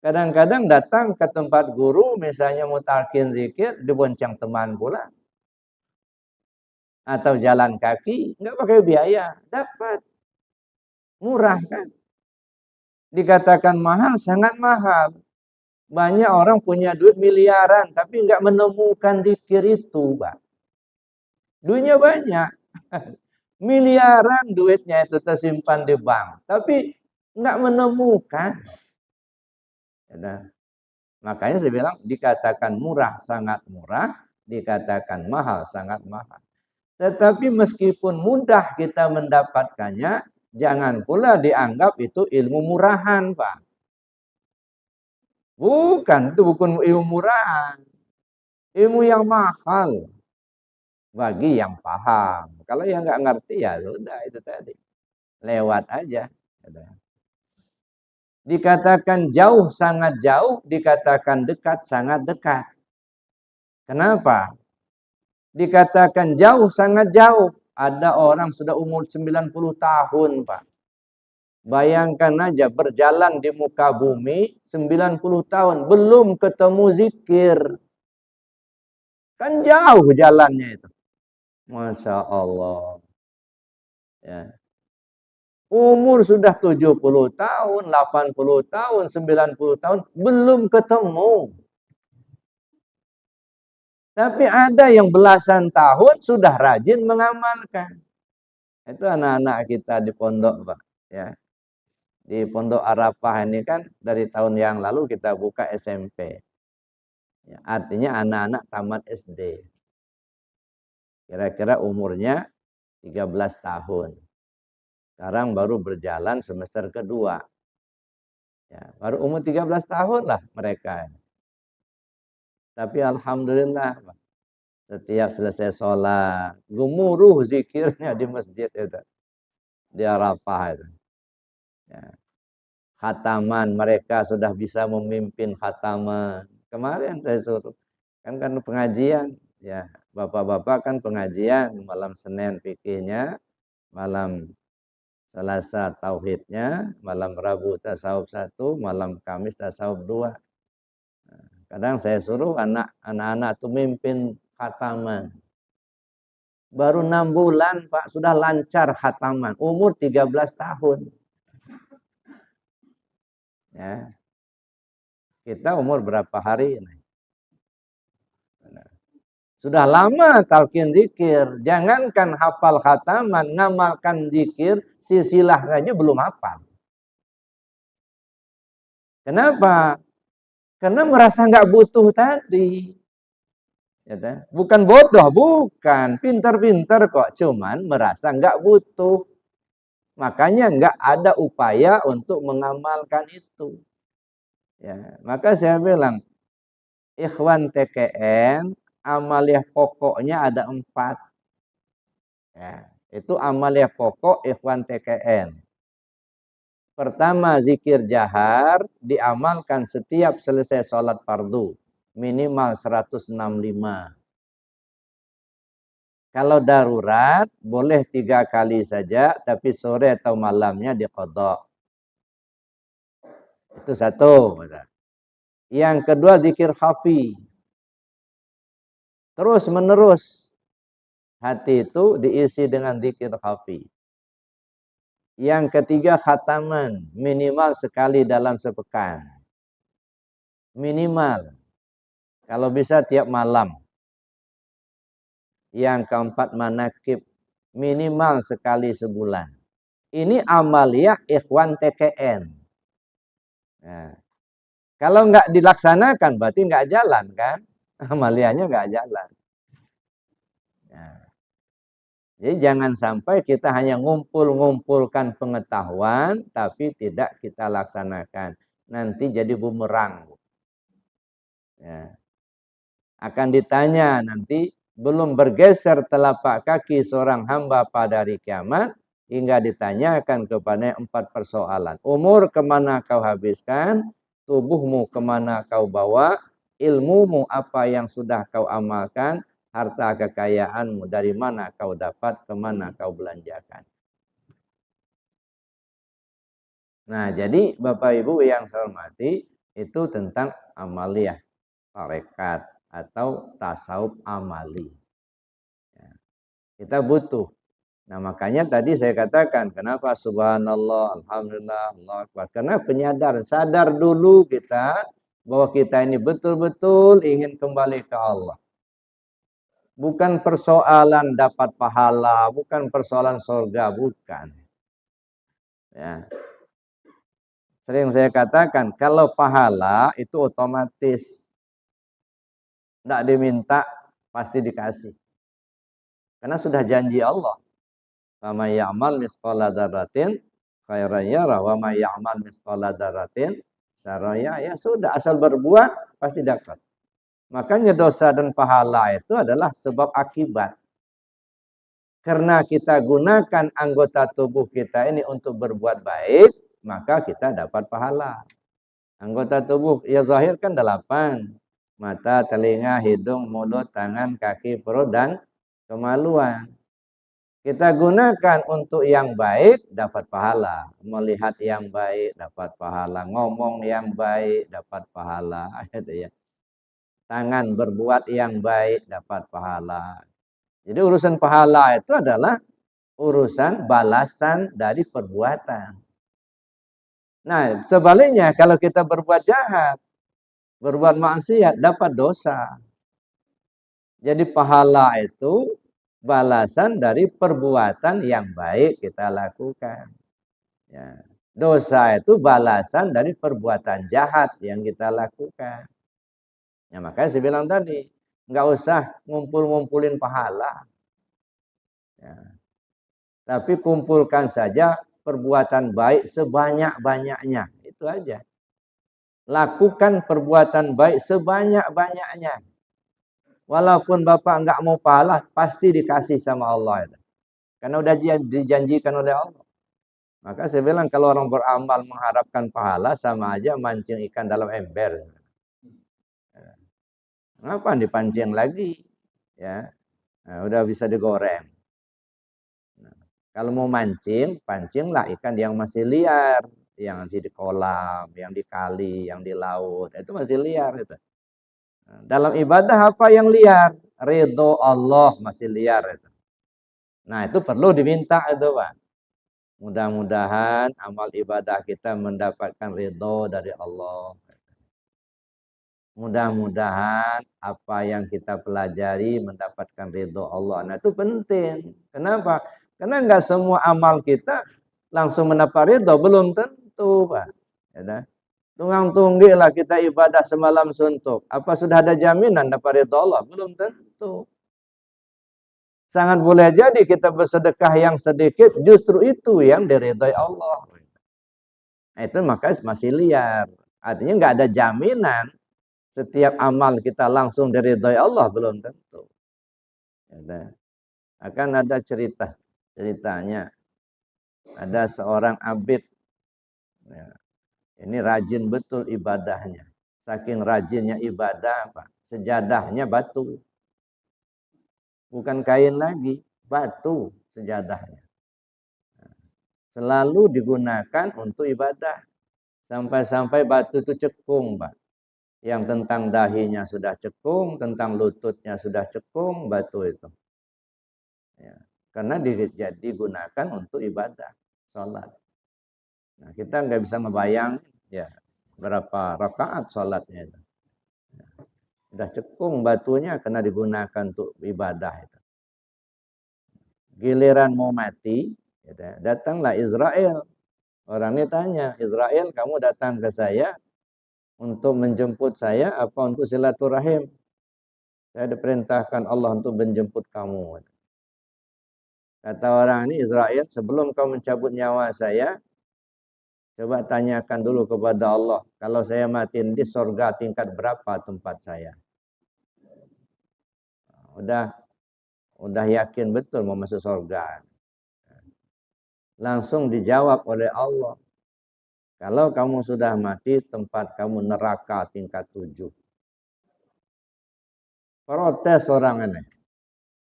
Kadang-kadang datang ke tempat guru, misalnya mau talqin zikir, dibonceng teman pula. Atau jalan kaki, nggak pakai biaya. Dapat. Murah kan. Dikatakan mahal, sangat mahal. Banyak orang punya duit miliaran, tapi nggak menemukan zikir itu, Pak. Duitnya banyak. Miliaran duitnya itu tersimpan di bank. Tapi nggak menemukan. Ya, makanya saya bilang dikatakan murah, sangat murah. Dikatakan mahal, sangat mahal. Tetapi meskipun mudah kita mendapatkannya, jangan pula dianggap itu ilmu murahan, Pak. Bukan, itu bukan ilmu murahan. Ilmu yang mahal bagi yang paham. Kalau yang nggak ngerti ya sudah itu tadi. Lewat aja. Dikatakan jauh, sangat jauh. Dikatakan dekat, sangat dekat. Kenapa? Dikatakan jauh, sangat jauh. Ada orang sudah umur 90 tahun, Pak. Bayangkan aja berjalan di muka bumi 90 tahun. Belum ketemu zikir. Kan jauh jalannya itu. Masya Allah. Ya. Umur sudah 70 tahun, 80 tahun, 90 tahun. Belum ketemu. Tapi ada yang belasan tahun sudah rajin mengamalkan. Itu anak-anak kita di pondok, Pak. Ya. Di Pondok Arafah ini kan dari tahun yang lalu kita buka SMP. Ya, artinya anak-anak tamat SD. Kira-kira umurnya 13 tahun. Sekarang baru berjalan semester kedua. Ya, baru umur 13 tahun lah mereka. Tapi alhamdulillah, setiap selesai sholat, gemuruh zikirnya di masjid itu. Di Arafah itu. Ya. Khataman, mereka sudah bisa memimpin khataman. Kemarin saya suruh, kan pengajian. Ya, bapak-bapak kan pengajian, malam Senin fikihnya, malam Selasa tauhidnya, malam Rabu tasawuf 1, malam Kamis tasawuf 2. Kadang saya suruh anak-anak itu mimpin khataman. Baru 6 bulan, Pak, sudah lancar khataman. Umur 13 tahun. Ya. Kita umur berapa hari ini? Sudah lama talqin zikir. Jangankan hafal khataman, ngamalkan zikir, silsilah saja belum hafal. Kenapa? Karena merasa nggak butuh tadi. Ya, bukan bodoh, bukan. Pintar-pintar kok. Cuman merasa nggak butuh. Makanya nggak ada upaya untuk mengamalkan itu. Ya, maka saya bilang, ikhwan TKN, amaliyah pokoknya ada 4. Ya, itu amaliyah pokok ikhwan TKN. Pertama, zikir jahar diamalkan setiap selesai sholat fardu. Minimal 165. Kalau darurat boleh 3 kali saja, tapi sore atau malamnya diqadha. Itu satu. Yang kedua zikir khafi. Terus menerus hati itu diisi dengan zikir khafi. Yang ketiga khataman, minimal sekali dalam sepekan. Minimal. Kalau bisa tiap malam. Yang keempat manakib, minimal sekali sebulan. Ini amaliyah ikhwan TKN. Nah, kalau nggak dilaksanakan berarti nggak jalan kan? Amaliyahnya nggak jalan. Nah, jadi jangan sampai kita hanya ngumpulkan pengetahuan tapi tidak kita laksanakan. Nanti jadi bumerang. Ya. Akan ditanya nanti, belum bergeser telapak kaki seorang hamba pada hari kiamat, hingga ditanyakan kepada 4 persoalan. Umur kemana kau habiskan, tubuhmu kemana kau bawa, ilmumu apa yang sudah kau amalkan, harta kekayaanmu dari mana kau dapat, kemana kau belanjakan. Nah, jadi Bapak Ibu yang saya hormati, itu tentang amaliyah tarekat atau tasawuf amali. Ya, kita butuh. Nah, makanya tadi saya katakan, kenapa subhanallah, alhamdulillah, Allah Akbar. Karena penyadaran, sadar dulu kita bahwa kita ini betul-betul ingin kembali ke Allah. Bukan persoalan dapat pahala, bukan persoalan surga, bukan. Ya. Sering saya katakan, kalau pahala itu otomatis. Tidak diminta, pasti dikasih. Karena sudah janji Allah. Wa may ya'mal misqala dzarratin khairan yara wa may ya'mal misqala dzarratin syarran yara. Ya sudah, asal berbuat pasti dapat. Makanya dosa dan pahala itu adalah sebab akibat. Karena kita gunakan anggota tubuh kita ini untuk berbuat baik, maka kita dapat pahala. Anggota tubuh ya zahir kan 8. Mata, telinga, hidung, mulut, tangan, kaki, perut, dan kemaluan. Kita gunakan untuk yang baik, dapat pahala. Melihat yang baik, dapat pahala. Ngomong yang baik, dapat pahala. Gitu ya. Tangan berbuat yang baik, dapat pahala. Jadi urusan pahala itu adalah urusan balasan dari perbuatan. Nah, sebaliknya kalau kita berbuat jahat, berbuat maksiat, dapat dosa. Jadi pahala itu balasan dari perbuatan yang baik kita lakukan. Ya. Dosa itu balasan dari perbuatan jahat yang kita lakukan. Ya, makanya saya bilang tadi, nggak usah ngumpul-ngumpulin pahala. Ya. Tapi kumpulkan saja perbuatan baik sebanyak-banyaknya. Itu aja. Lakukan perbuatan baik sebanyak-banyaknya. Walaupun Bapak nggak mau pahala, pasti dikasih sama Allah. Karena udah dijanjikan oleh Allah. Maka saya bilang kalau orang beramal mengharapkan pahala sama aja mancing ikan dalam ember. Kenapa dipancing lagi? Ya, nah, udah bisa digoreng. Nah, kalau mau mancing, pancinglah ikan yang masih liar, yang masih di kolam, yang di kali, yang di laut, itu masih liar itu. Nah, dalam ibadah apa yang liar? Ridho Allah masih liar itu. Nah, itu perlu diminta itu, Pak. Mudah-mudahan amal ibadah kita mendapatkan ridho dari Allah. Mudah-mudahan apa yang kita pelajari mendapatkan ridho Allah. Nah, itu penting. Kenapa? Karena enggak semua amal kita langsung mendapat ridho. Belum tentu, Pak. Ya, tunggang-tunggilah kita ibadah semalam suntuk. Apa sudah ada jaminan dapat ridho Allah? Belum tentu. Sangat boleh jadi kita bersedekah yang sedikit, justru itu yang diridhai Allah. Nah, itu maka masih liar. Artinya nggak ada jaminan setiap amal kita langsung diridhai Allah, belum tentu. Ya, akan ada ceritanya. Ada seorang abid. Ya, ini rajin betul ibadahnya. Saking rajinnya ibadah, Pak, sejadahnya batu. bukan kain lagi, batu sejadahnya. Selalu digunakan untuk ibadah. Sampai-sampai batu itu cekung, Pak. Yang tentang dahinya sudah cekung, tentang lututnya sudah cekung, batu itu. Ya. Karena digunakan untuk ibadah, sholat. Nah, kita nggak bisa ngebayang ya berapa rakaat sholatnya itu. Sudah cekung batunya karena digunakan untuk ibadah itu. Giliran mau mati, gitu, datanglah Israel. Orang ini tanya, Israel kamu datang ke saya untuk menjemput saya apa untuk silaturahim? Saya diperintahkan Allah untuk menjemput kamu. Kata orang ini, Israel, sebelum kau mencabut nyawa saya, coba tanyakan dulu kepada Allah. Kalau saya mati di surga tingkat berapa tempat saya? Udah yakin betul mau masuk surga. Langsung dijawab oleh Allah. Kalau kamu sudah mati, tempat kamu neraka tingkat 7. Protes orang ini.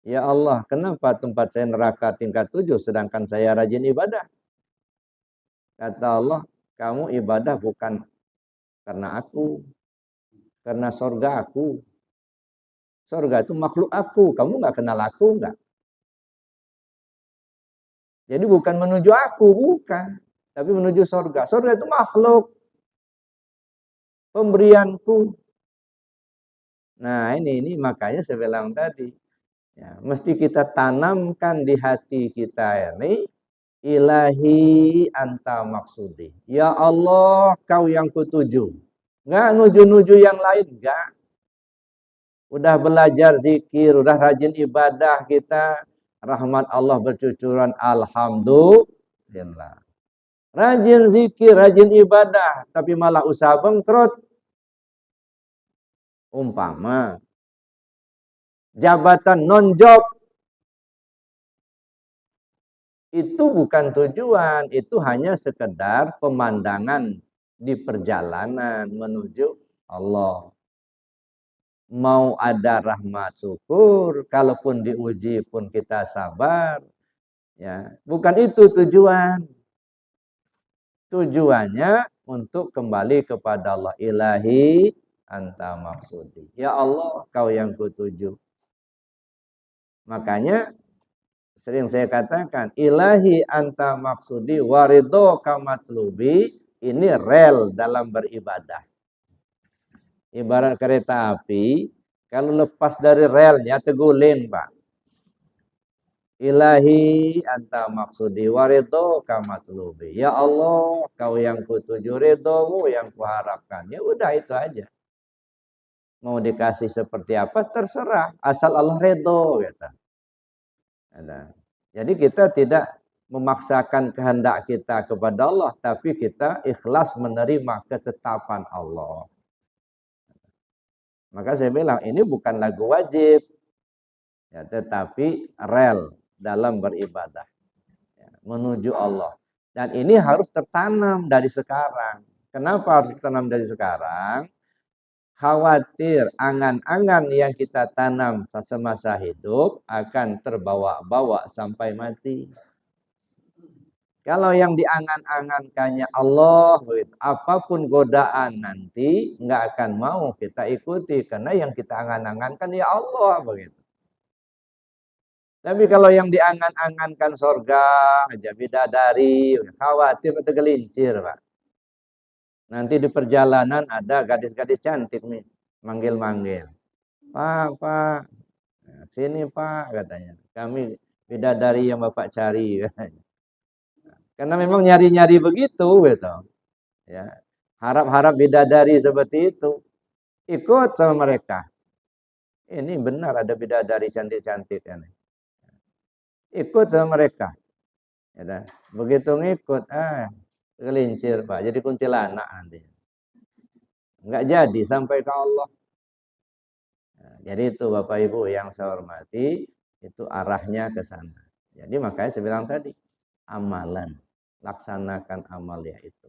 Ya Allah, kenapa tempat saya neraka tingkat 7 sedangkan saya rajin ibadah? Kata Allah, kamu ibadah bukan karena aku, karena surga aku. Surga itu makhluk aku, kamu nggak kenal aku nggak? Jadi bukan menuju aku, bukan. Tapi menuju surga. Surga itu makhluk. Pemberianku. Nah ini makanya saya bilang tadi. Ya, mesti kita tanamkan di hati kita ini. Ilahi anta maksudi. Ya Allah, kau yang kutuju. Nggak nuju-nuju yang lain, nggak. Udah belajar zikir, udah rajin ibadah kita. Rahmat Allah bercucuran. Alhamdulillah. Rajin zikir, rajin ibadah. Tapi malah usaha bengkrut. Umpama. Jabatan non-job. Itu bukan tujuan. Itu hanya sekedar pemandangan di perjalanan menuju Allah. Mau ada rahmat syukur. Kalaupun diuji pun kita sabar. Ya, bukan itu tujuan. Tujuannya untuk kembali kepada Allah. Ilahi anta maksudi. Ya Allah, kau yang kutuju. Makanya sering saya katakan, ilahi anta maksudi waridho kamatlubi. Ini rel dalam beribadah. Ibarat kereta api, kalau lepas dari relnya terguling, Pak. Ilahi anta maksudi waridho kamatlubi. Ya Allah, kau yang kutuju, ridhomu yang kuharapkan. Ya udah itu aja. Mau dikasih seperti apa terserah, asal Allah ridho gitu. Jadi kita tidak memaksakan kehendak kita kepada Allah, tapi kita ikhlas menerima ketetapan Allah. Maka saya bilang ini bukan lagu wajib, ya, tetapi rel dalam beribadah ya, menuju Allah. Dan ini harus tertanam dari sekarang. Kenapa harus tertanam dari sekarang? Khawatir angan-angan yang kita tanam semasa hidup akan terbawa-bawa sampai mati. Kalau yang diangan-angankannya Allah, apapun godaan nanti nggak akan mau kita ikuti karena yang kita angan-angankan ya Allah begitu. Tapi kalau yang diangan-angankan surga aja bidadari, khawatir atau gelincir, Pak. Nanti di perjalanan ada gadis-gadis cantik nih, manggil-manggil. Pak, sini Pak katanya. Kami bidadari yang Bapak cari katanya. Karena memang nyari-nyari begitu gitu. Ya. Harap-harap bidadari seperti itu. Ikut sama mereka. Ini benar ada bidadari cantik-cantik ini. Ikut sama mereka. Ya, begitu ngikut, gelincir Pak. Jadi kuntilanak nanti. Enggak jadi sampai ke Allah. Nah, jadi itu Bapak Ibu yang saya hormati, itu arahnya ke sana. Jadi makanya saya bilang tadi, amalan. Laksanakan amalia itu.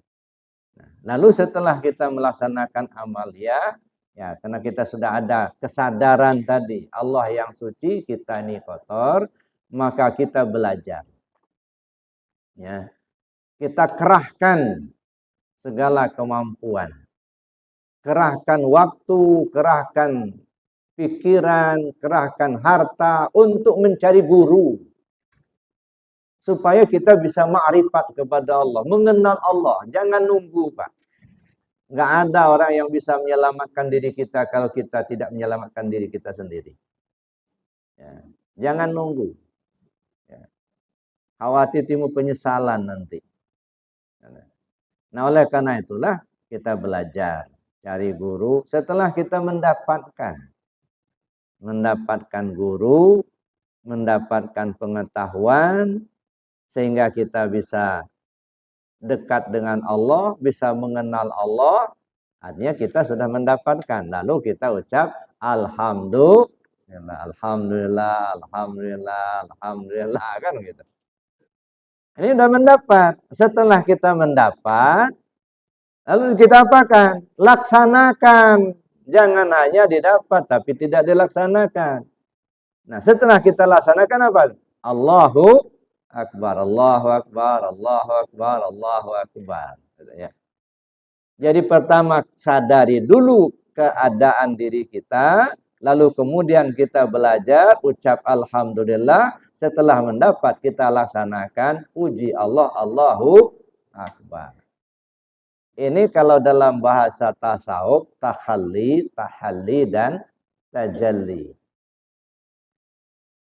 Nah, lalu setelah kita melaksanakan amalia, Ya, karena kita sudah ada kesadaran tadi, Allah yang suci, kita ini kotor, maka kita belajar. Ya, kita kerahkan segala kemampuan. Kerahkan waktu, kerahkan pikiran, kerahkan harta untuk mencari guru. Supaya kita bisa ma'rifat kepada Allah, mengenal Allah. Jangan nunggu, Pak. Nggak ada orang yang bisa menyelamatkan diri kita kalau kita tidak menyelamatkan diri kita sendiri. Ya. Jangan nunggu. Ya. Khawatir timbul penyesalan nanti. Nah, oleh karena itulah kita belajar, cari guru. Setelah kita mendapatkan guru, mendapatkan pengetahuan, sehingga kita bisa dekat dengan Allah, bisa mengenal Allah, artinya kita sudah mendapatkan. Lalu kita ucap alhamdulillah, alhamdulillah, alhamdulillah, alhamdulillah, kan gitu. Ini sudah mendapat. Setelah kita mendapat, lalu kita apakan? Laksanakan. Jangan hanya didapat tapi tidak dilaksanakan. Nah, setelah kita laksanakan apa? Allahu Akbar, Allahu Akbar, Allahu Akbar, Allahu Akbar. Ya. Jadi pertama sadari dulu keadaan diri kita, lalu kemudian kita belajar, ucap alhamdulillah, setelah mendapat kita laksanakan, puji Allah, Allahu Akbar. Ini kalau dalam bahasa tasawuf, tahalli, tahalli dan tajalli.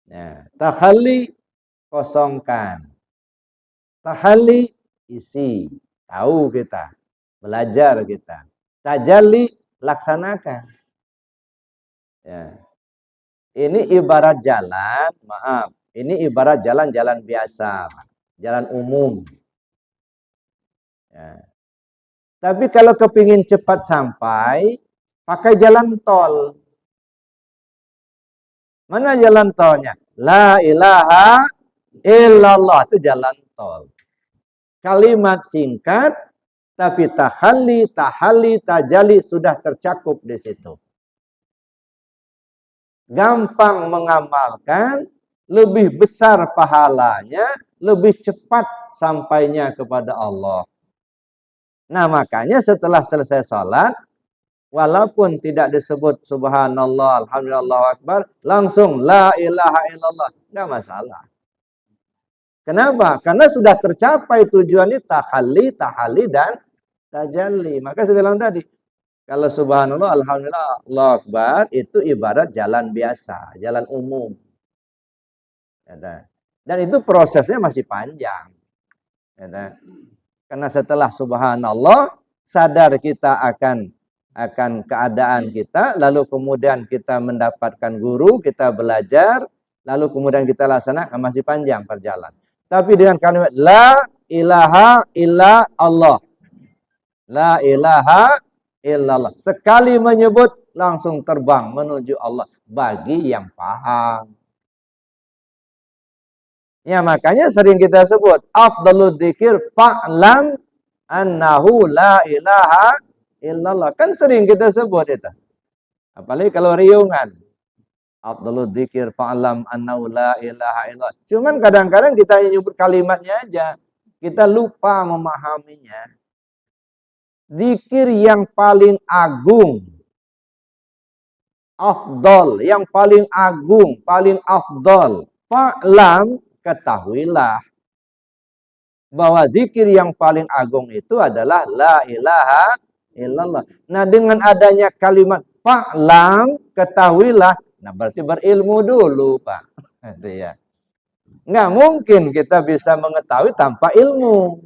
Ya, tahalli kosongkan. Tahalli isi, tahu kita, belajar kita. Tajalli laksanakan. Ya. Ini ibarat jalan, maaf, ini ibarat jalan-jalan biasa, jalan umum. Ya. Tapi kalau kepingin cepat sampai, pakai jalan tol. Mana jalan tolnya? La ilaha illallah, itu jalan tol. Kalimat singkat, tapi tahalli, tajalli sudah tercakup di situ. Gampang mengamalkan, lebih besar pahalanya, lebih cepat sampainya kepada Allah. Nah, makanya setelah selesai sholat, walaupun tidak disebut subhanallah, alhamdulillah, Allahu akbar, langsung la ilaha illallah, enggak masalah. Kenapa? Karena sudah tercapai tujuannya tahalli dan tajalli. Maka saya bilang tadi, kalau subhanallah, alhamdulillah, Allahu akbar, itu ibarat jalan biasa, jalan umum. Dan itu prosesnya masih panjang. Karena setelah subhanallah, sadar kita akan keadaan kita, lalu kemudian kita mendapatkan guru, kita belajar, lalu kemudian kita laksanakan, masih panjang perjalanan. Tapi dengan kalimat la ilaha illa Allah. La ilaha illallah. Sekali menyebut langsung terbang menuju Allah bagi yang paham. Ya, makanya sering kita sebut afdalud dzikir fa'lam annahu la ilaha illallah. Kan sering kita sebut itu. Apalagi kalau riungan. Afdalud dzikir fa'lam annahu la ilaha illallah. Cuman kadang-kadang kita nyebut kalimatnya aja. Kita lupa memahaminya. Dzikir yang paling agung. Afdal, yang paling agung, paling afdal. Fa'lam, ketahuilah bahwa zikir yang paling agung itu adalah la ilaha illallah. Nah, dengan adanya kalimat fa'lam, ketahuilah, nah berarti berilmu dulu, Pak. Itu ya. Nggak mungkin kita bisa mengetahui tanpa ilmu.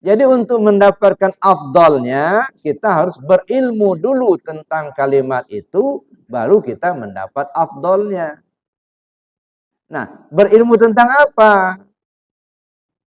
Jadi untuk mendapatkan afdalnya, kita harus berilmu dulu tentang kalimat itu, baru kita mendapat afdalnya. Nah, berilmu tentang apa?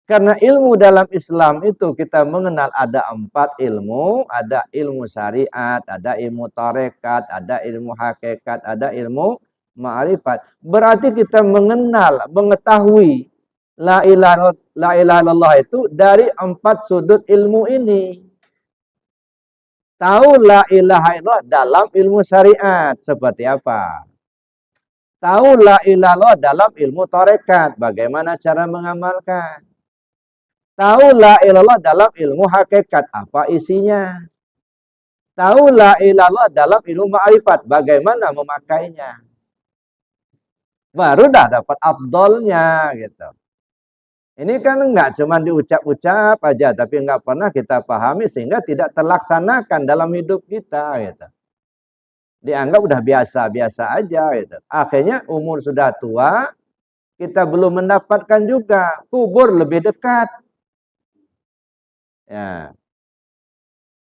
Karena ilmu dalam Islam itu kita mengenal ada 4 ilmu. Ada ilmu syariat, ada ilmu tarekat, ada ilmu hakikat, ada ilmu ma'rifat. Berarti kita mengenal, mengetahui la ilaha illallah itu dari 4 sudut ilmu ini. Tahu la ilaha illallah dalam ilmu syariat seperti apa? Tahu la ilaha illallah dalam ilmu tarekat, bagaimana cara mengamalkan? Tahu la ilaha illallah dalam ilmu hakikat, apa isinya? Tahu la ilaha illallah dalam ilmu ma'rifat, bagaimana memakainya? Baru dah dapat afdolnya gitu. Ini kan enggak cuma diucap-ucap aja, tapi enggak pernah kita pahami sehingga tidak terlaksanakan dalam hidup kita gitu. Dianggap udah biasa-biasa aja gitu. Akhirnya umur sudah tua, kita belum mendapatkan juga. Kubur lebih dekat. Ya,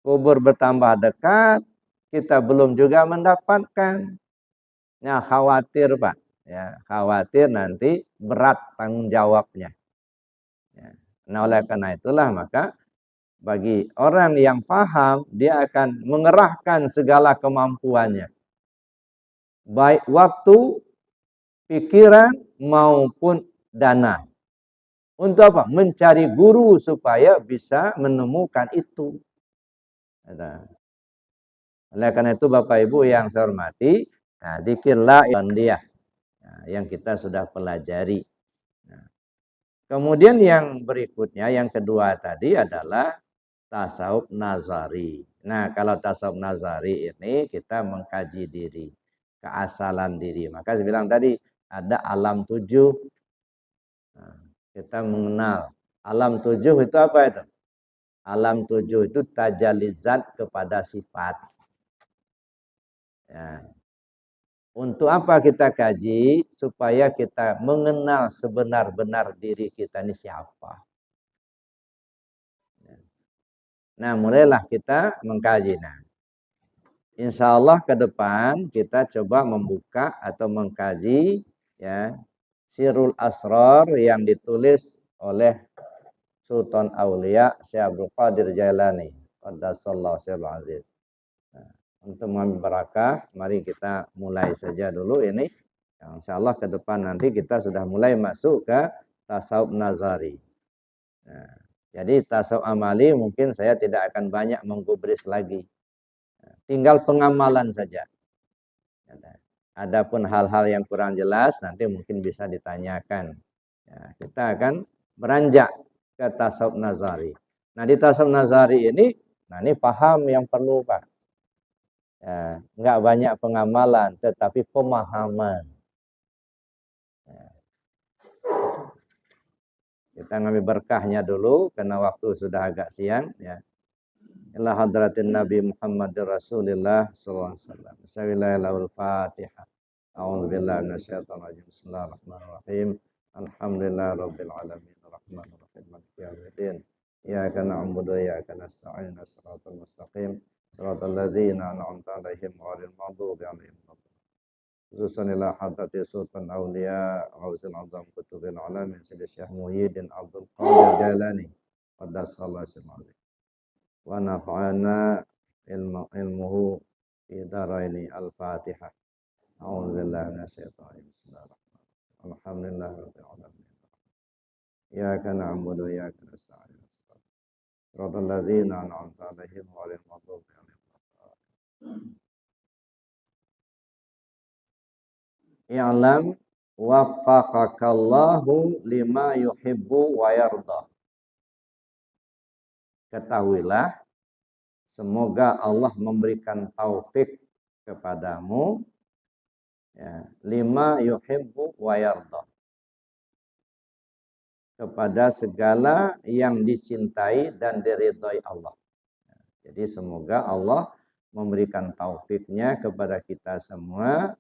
kubur bertambah dekat, kita belum juga mendapatkan. Ya, khawatir Pak. Ya, khawatir nanti berat tanggung jawabnya. Ya. Nah, oleh karena itulah maka bagi orang yang paham, dia akan mengerahkan segala kemampuannya. Baik waktu, pikiran, maupun dana. Untuk apa? Mencari guru supaya bisa menemukan itu. Oleh karena itu Bapak Ibu yang saya hormati, nah, zikirlah dia yang kita sudah pelajari. Nah, kemudian yang berikutnya, yang kedua tadi adalah tasawuf nazari. Nah, kalau tasawuf nazari ini kita mengkaji diri, keasalan diri. Maka saya bilang tadi ada alam tujuh. Nah, kita mengenal alam tujuh itu apa itu? Alam tujuh itu tajalizat kepada sifat. Ya. Untuk apa kita kaji? Supaya kita mengenal sebenar-benar diri kita ini siapa. Nah, mulailah kita mengkaji. Nah, insya Allah ke depan kita coba membuka atau mengkaji ya Sirul Asrar yang ditulis oleh Sultan Aulia Syekh Abdul Qadir Jailani. Qaddasallahu sirrul aziz. Nah, untuk mengambil barakah, mari kita mulai saja dulu ini. Insya Allah ke depan nanti kita sudah mulai masuk ke tasawuf nazari. Nah, jadi tasawuf amali mungkin saya tidak akan banyak menggubris lagi. Tinggal pengamalan saja. Adapun hal-hal yang kurang jelas nanti mungkin bisa ditanyakan. Ya, kita akan beranjak ke tasawuf nazari. Nah di tasawuf nazari ini, nah ini paham yang perlu Pak. Ya, enggak banyak pengamalan, tetapi pemahaman. Ya. Kita ngambil berkahnya dulu, karena waktu sudah agak siang. Ya. Ila hadratin Nabi Muhammad Rasulullah SAW. Bismillahirrahmanirrahim. A'udzubillahi minasyaitonir rajim. Bismillahirrahmanirrahim. Alhamdulillah rabbil alamin arrahmanir rahim maliki yaumiddin. Iyyaka na'budu wa iyyaka nasta'in. Shiratal mustaqim. Shiratal ladzina an'amta 'alaihim ghairil maghdubi 'alaihim khususan ila hadrati sultan awliya Ghausul Azam Kutubil Alamin Sayyidi Syekh Muhyiddin Abdul Qadir Jailani qaddasallahu sirrahu wa nafa'ana ilmuhu fi daraini al-Fatihah. A'udzu billahi minasyaitonir rajim. Alhamdulillah rabbil alamin. Iyyaka na'budu wa iyyaka nasta'in. Shiratal ladzina an'amta 'alaihim ghairil maghdubi 'alaihim. I'lam waffaqakallahu lima yuhibbu wa yarda. Ketahuilah, semoga Allah memberikan taufik kepadamu ya, lima yuhibbu wa yarda. Kepada segala yang dicintai dan diridhai Allah. Jadi semoga Allah memberikan taufiknya kepada kita semua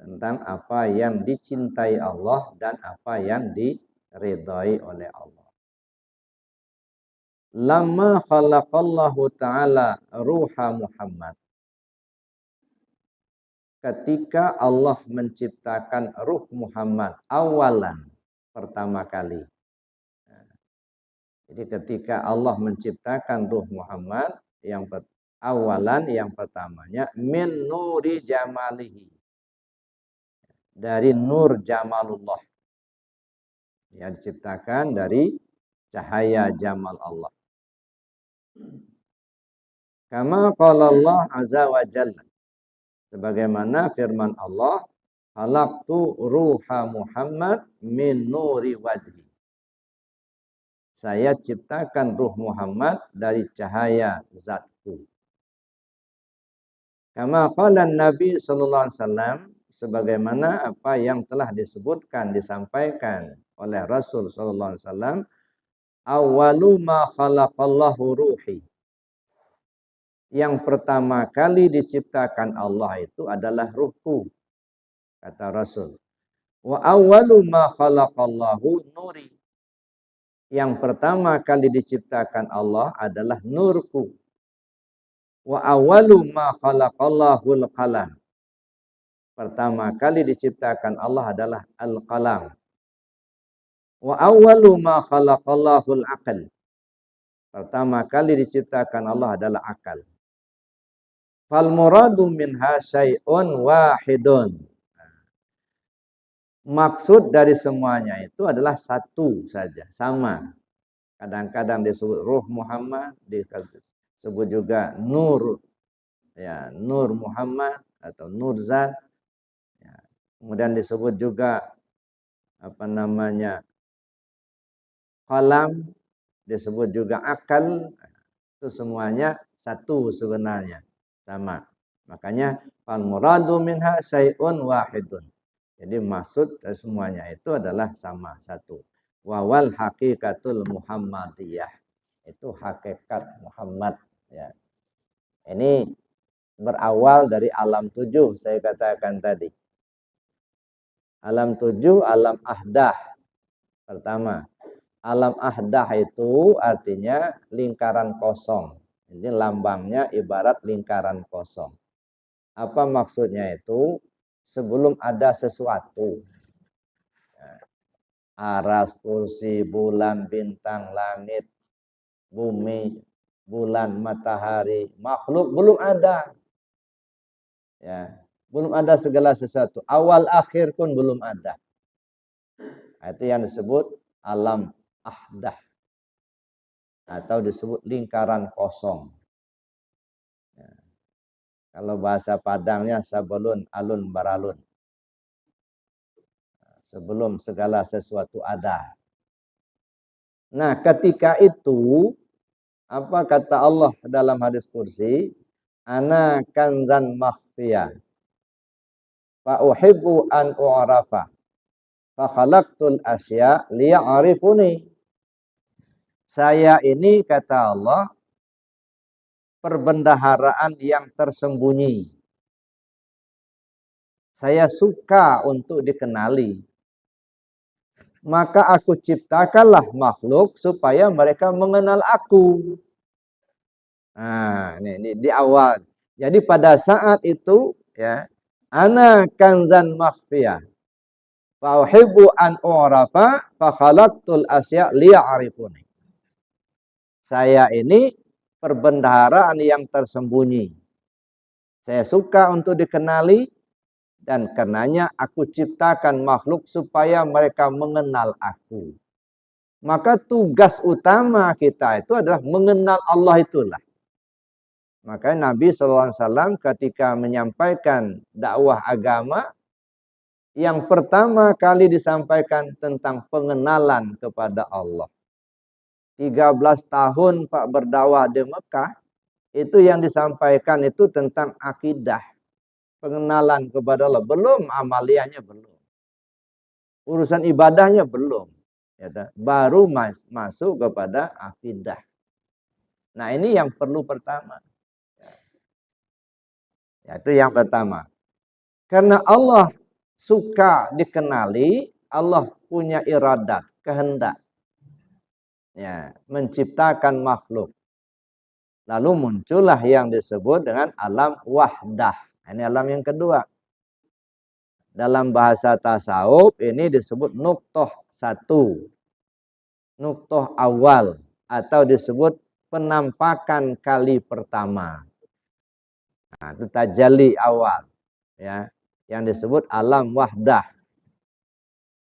tentang apa yang dicintai Allah dan apa yang diridhai oleh Allah. Lama khalaqallahu ta'ala ruha Muhammad. Ketika Allah menciptakan ruh Muhammad awalan, pertama kali. Jadi ketika Allah menciptakan ruh Muhammad yang awalan, yang pertamanya min nuri jamalihi. Dari nur jamalullah. Yang diciptakan dari cahaya jamal Allah. Kama qala Allah azza wa jalla. Sebagaimana firman Allah, "Khalaqtu ruha Muhammad min nuri wajhi." Saya ciptakan ruh Muhammad dari cahaya zatku. Kama qala Nabi sallallahu alaihi wasallam, sebagaimana apa yang telah disebutkan disampaikan oleh Rasul sallallahu alaihi wasallam, awwalu ma khalaqallahu ruhi. Yang pertama kali diciptakan Allah itu adalah ruhku, kata Rasul. Wa awwalu ma khalaqallahu nuri. Yang pertama kali diciptakan Allah adalah nurku. Wa awwalu ma khalaqallahul qalam. Pertama kali diciptakan Allah adalah al-qalam. Wa awwalu ma khalaqallahul aql. Pertama kali diciptakan Allah adalah akal. Fal muradu minha syai'un wahidun. Maksud dari semuanya itu adalah satu saja, sama. Kadang-kadang disebut ruh Muhammad, disebut juga nur, ya, nur Muhammad atau nur zat. Ya. Kemudian disebut juga apa namanya, qalam, disebut juga akal. Itu semuanya satu sebenarnya, sama. Makanya fal muradu minha syai'un wahidun. Jadi maksud dari semuanya itu adalah sama, satu. Wawal hakikatul Muhammadiyah. Itu hakikat Muhammad. Ya. Ini berawal dari alam 7, saya katakan tadi. Alam 7, alam ahdah. Pertama, alam ahdah itu artinya lingkaran kosong. Ini lambangnya ibarat lingkaran kosong. Apa maksudnya itu? Sebelum ada sesuatu. Aras, kursi, bulan, bintang, langit, bumi, bulan, matahari, makhluk belum ada. Ya, belum ada segala sesuatu. Awal akhir pun belum ada. Itu yang disebut alam ahdah. Atau disebut lingkaran kosong. Ya. Kalau bahasa Padangnya sabulun alun baralun. Sebelum segala sesuatu ada. Nah, ketika itu, apa kata Allah dalam hadis kursi? Ana kanzan makhfiyah. Fa uhibbu an u'rafa. Fa khalaqtul asya liya'rifuni. Saya ini, kata Allah, perbendaharaan yang tersembunyi. Saya suka untuk dikenali. Maka aku ciptakanlah makhluk supaya mereka mengenal aku. Nah, ini di awal. Jadi pada saat itu, ya, ana kanzan makhfiyah. Fa uhibbu an u'rafa fa khalaqtul asya liya'rifuni. Saya ini perbendaharaan yang tersembunyi. Saya suka untuk dikenali dan karenanya aku ciptakan makhluk supaya mereka mengenal aku. Maka tugas utama kita itu adalah mengenal Allah itulah. Maka Nabi SAW ketika menyampaikan dakwah agama, yang pertama kali disampaikan tentang pengenalan kepada Allah. 13 tahun Pak berdakwah di Mekah, itu yang disampaikan itu tentang akidah. Pengenalan kepada Allah. Belum amaliyahnya, belum. Urusan ibadahnya belum. Ya, baru masuk kepada akidah. Nah, ini yang perlu pertama. Ya, itu yang pertama. Karena Allah suka dikenali, Allah punya iradat, kehendak. Ya, menciptakan makhluk. Lalu muncullah yang disebut dengan alam wahdah. Ini alam yang kedua. Dalam bahasa tasawuf ini disebut nuqtoh satu. Nuqtoh awal. Atau disebut penampakan kali pertama. Nah, itu tajalli awal. Ya, yang disebut alam wahdah.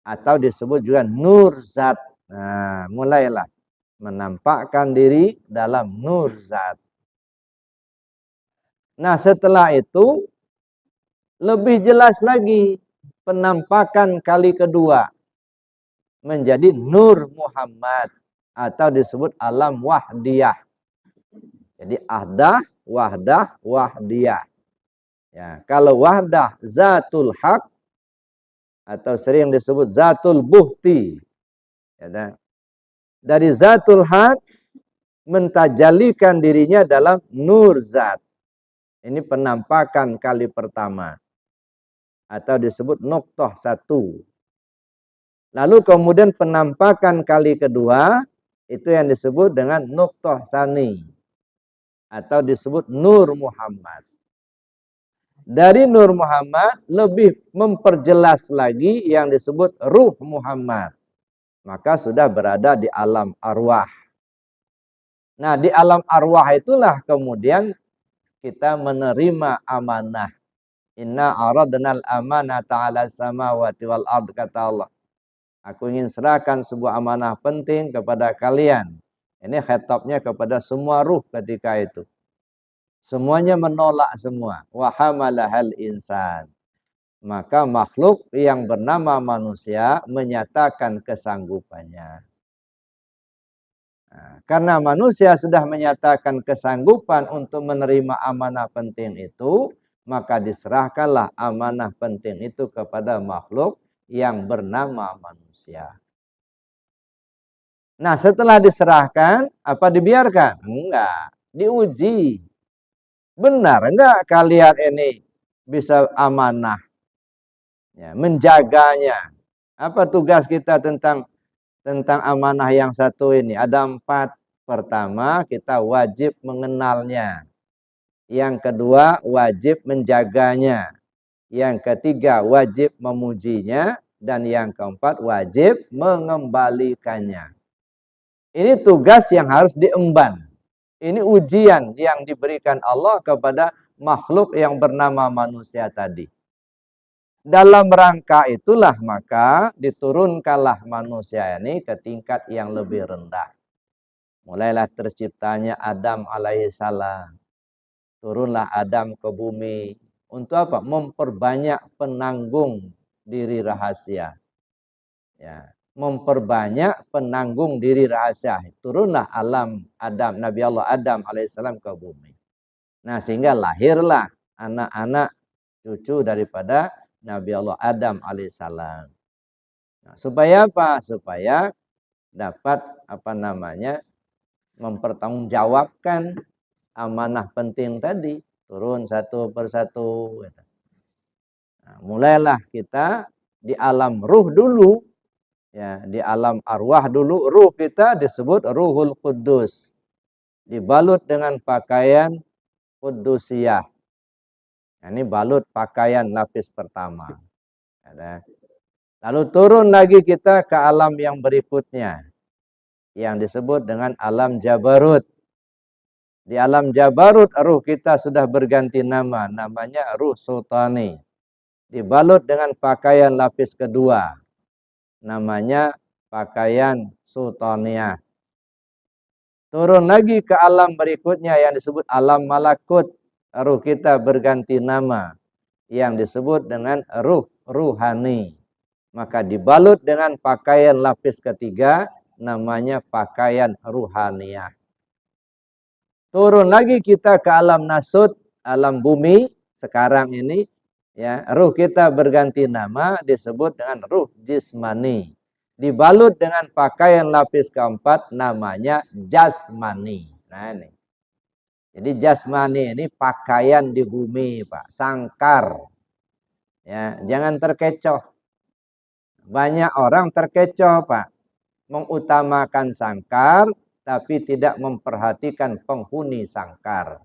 Atau disebut juga nur zat. Nah, mulailah menampakkan diri dalam nur zat. Nah, setelah itu lebih jelas lagi penampakan kali kedua menjadi Nur Muhammad atau disebut alam wahdiyah. Jadi ahdah, wahdah, wahdiyah. Ya, kalau wahdah zatul haq atau sering disebut zatul buhti. Ya, dari zatul haq mentajalikan dirinya dalam nur zat. Ini penampakan kali pertama. Atau disebut noktah satu. Lalu kemudian penampakan kali kedua, itu yang disebut dengan noktah sani. Atau disebut Nur Muhammad. Dari Nur Muhammad lebih memperjelas lagi yang disebut Ruh Muhammad. Maka sudah berada di alam arwah. Nah, di alam arwah itulah kemudian kita menerima amanah. Inna aradnal amanata 'ala samawati wal ard, kata Allah. Aku ingin serahkan sebuah amanah penting kepada kalian. Ini khitabnya kepada semua ruh ketika itu. Semuanya menolak semua. Wa hamalahal insan. Maka makhluk yang bernama manusia menyatakan kesanggupannya. Nah, karena manusia sudah menyatakan kesanggupan untuk menerima amanah penting itu, maka diserahkanlah amanah penting itu kepada makhluk yang bernama manusia. Nah, setelah diserahkan, apa dibiarkan? Enggak, diuji. Benar enggak kalian ini bisa amanah, ya, menjaganya? Apa tugas kita tentang amanah yang satu ini? Ada 4. Pertama, kita wajib mengenalnya. Yang kedua, wajib menjaganya. Yang ketiga, wajib memujinya. Dan yang keempat, wajib mengembalikannya. Ini tugas yang harus diemban. Ini ujian yang diberikan Allah kepada makhluk yang bernama manusia tadi. Dalam rangka itulah maka diturunkanlah manusia ini ke tingkat yang lebih rendah. Mulailah terciptanya Adam alaihissalam. Turunlah Adam ke bumi. Untuk apa? Memperbanyak penanggung diri rahasia. Ya, memperbanyak penanggung diri rahasia. Turunlah alam Adam, Nabi Allah Adam alaihissalam ke bumi. Nah, sehingga lahirlah anak-anak cucu daripada Nabi Allah Adam alaihissalam. Nah, supaya apa? Supaya dapat mempertanggungjawabkan amanah penting tadi, turun satu persatu. Nah, mulailah kita di alam ruh dulu, ya, di alam arwah dulu. Ruh kita disebut Ruhul Kudus, dibalut dengan pakaian Kudusiyah. Nah, ini balut pakaian lapis pertama. Lalu turun lagi kita ke alam yang berikutnya, yang disebut dengan alam Jabarut. Di alam Jabarut, ruh kita sudah berganti nama. Namanya ruh sultani. Dibalut dengan pakaian lapis kedua. Namanya pakaian sultaniyah. Turun lagi ke alam berikutnya yang disebut alam malakut. Ruh kita berganti nama. Yang disebut dengan ruh ruhani. Maka dibalut dengan pakaian lapis ketiga. Namanya pakaian ruhaniyah. Turun lagi kita ke alam nasut, alam bumi sekarang ini, ya, ruh kita berganti nama disebut dengan ruh jismani. Dibalut dengan pakaian lapis keempat namanya jasmani. Nah, ini. Jadi jasmani ini pakaian di bumi, Pak, sangkar. Ya, jangan terkecoh. Banyak orang terkecoh, Pak, mengutamakan sangkar tapi tidak memperhatikan penghuni sangkar.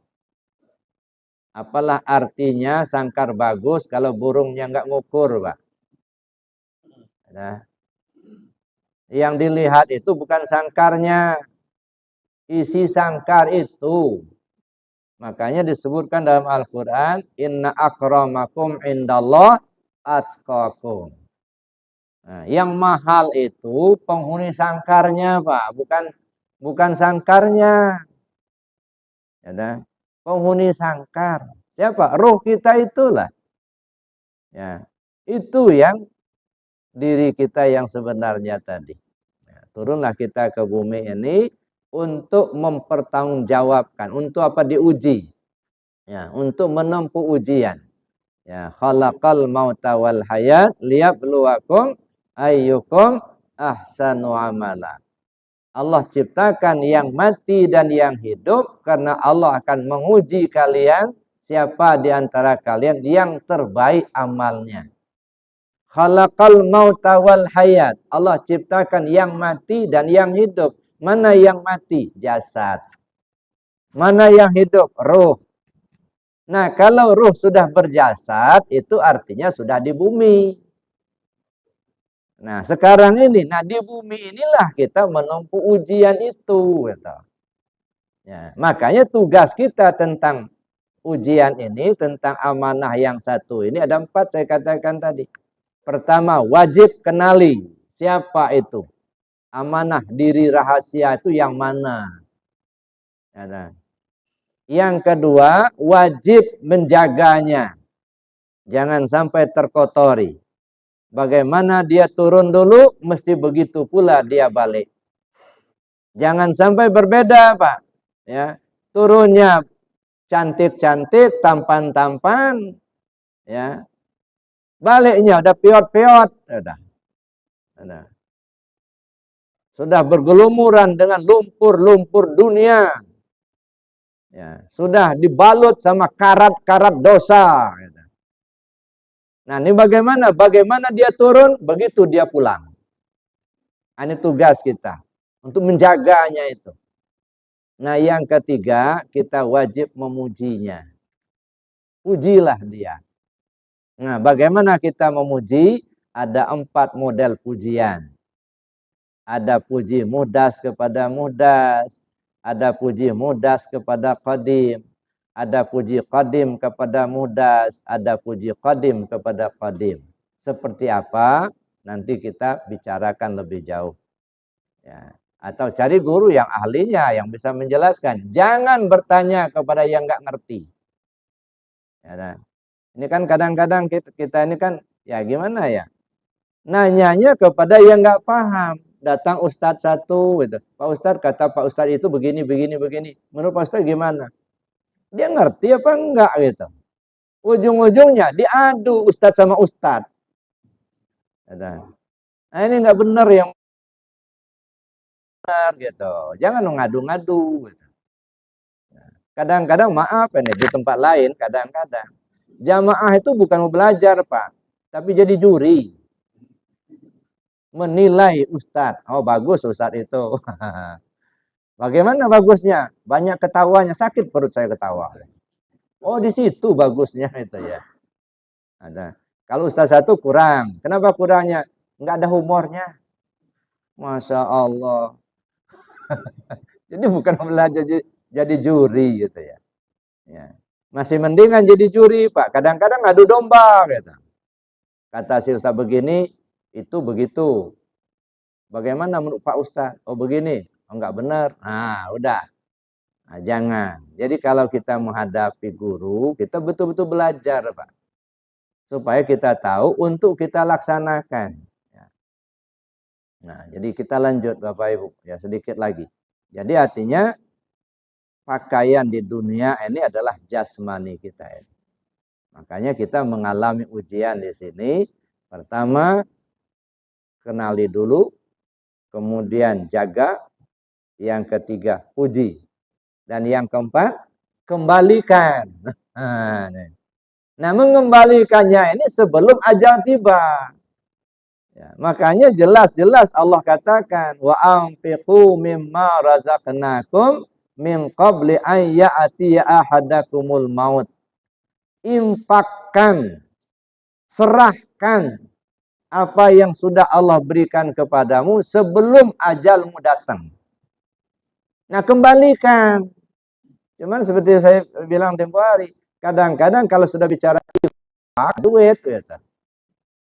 Apalah artinya sangkar bagus kalau burungnya nggak ngukur, Pak? Nah, yang dilihat itu bukan sangkarnya, isi sangkar itu. Makanya disebutkan dalam Al-Quran, Inna akramakum indallah atqakum. Nah, yang mahal itu penghuni sangkarnya, Pak, bukan sangkarnya. Ya, penghuni sangkar. Siapa? Roh kita itulah. Ya, itu yang diri kita yang sebenarnya tadi. Ya, turunlah kita ke bumi ini untuk mempertanggungjawabkan, untuk apa? Diuji. Ya, untuk menempuh ujian. Ya, khalaqal mauta wal hayat liyabluwakum ayyukum ahsanu amala. Allah ciptakan yang mati dan yang hidup karena Allah akan menguji kalian siapa di antara kalian yang terbaik amalnya. Khalaqal mauta wal hayat. Allah ciptakan yang mati dan yang hidup. Mana yang mati? Jasad. Mana yang hidup? Ruh. Nah, kalau ruh sudah berjasad, itu artinya sudah di bumi. Nah, sekarang ini, di bumi inilah kita menempuh ujian itu. Gitu. Ya, makanya tugas kita tentang ujian ini, tentang amanah yang satu ini, ada 4 saya katakan tadi. Pertama, wajib kenali siapa itu. Amanah diri rahasia itu yang mana. Ya, yang kedua, wajib menjaganya. Jangan sampai terkotori. Bagaimana dia turun dulu, mesti begitu pula dia balik. Jangan sampai berbeda, Pak. Ya, turunnya cantik-cantik, tampan-tampan, ya. Baliknya udah piot-piot, sudah bergelumuran dengan lumpur-lumpur dunia. Ya, sudah dibalut sama karat-karat dosa. Nah, ini bagaimana? Bagaimana dia turun, begitu dia pulang. Ini tugas kita untuk menjaganya itu. Nah, yang ketiga, kita wajib memujinya. Pujilah dia. Nah, bagaimana kita memuji? Ada 4 model pujian. Ada puji mudas kepada mudas. Ada puji mudas kepada qadim. Ada puji qadim kepada mudas. Ada puji qadim kepada qadim. Seperti apa? Nanti kita bicarakan lebih jauh. Ya. Atau cari guru yang ahlinya, yang bisa menjelaskan. Jangan bertanya kepada yang nggak ngerti. Ya, ini kan kadang-kadang kita ini kan, ya gimana ya? Nanyanya kepada yang nggak paham. Datang Ustadz satu, gitu. Pak Ustadz kata Pak Ustadz itu begini, begini, begini. Menurut Pak Ustadz gimana? Dia ngerti apa enggak gitu. Ujung-ujungnya diadu Ustadz sama Ustadz. Nah ini nggak benar yang benar gitu. Jangan ngadu-ngadu. Gitu. Kadang-kadang maaf ini di tempat lain kadang-kadang jamaah itu bukan mau belajar Pak, tapi jadi juri. Menilai Ustadz. Oh bagus Ustadz itu. Bagaimana bagusnya? Banyak ketawanya, sakit perut saya ketawa. Oh di situ bagusnya itu ya. Ada. Kalau Ustadz satu kurang. Kenapa kurangnya? Enggak ada humornya. Masya Allah. Jadi bukan belajar jadi juri gitu ya. Ya. Masih mendingan jadi juri Pak. Kadang-kadang adu domba gitu. Kata si Ustadz begini, itu begitu. Bagaimana menurut Pak Ustadz? Oh begini. Oh enggak benar. Nah udah. Nah, jangan. Jadi kalau kita menghadapi guru, kita betul-betul belajar Pak. Supaya kita tahu untuk kita laksanakan. Nah jadi kita lanjut Bapak Ibu. Ya sedikit lagi. Jadi artinya pakaian di dunia ini adalah jasmani kita. Makanya kita mengalami ujian di sini. Pertama, kenali dulu. Kemudian jaga. Yang ketiga, puji. Dan yang keempat, kembalikan. Nah, mengembalikannya ini sebelum ajal tiba. Ya, makanya jelas-jelas Allah katakan, wa anfiqu mimma razaqnakum min qabli an ya'tiya ahadakumul maut. Infakkan, serahkan apa yang sudah Allah berikan kepadamu sebelum ajalmu datang. Nah, kembalikan. Cuman seperti saya bilang tempo hari, kadang-kadang kalau sudah bicara infak, duit, gitu.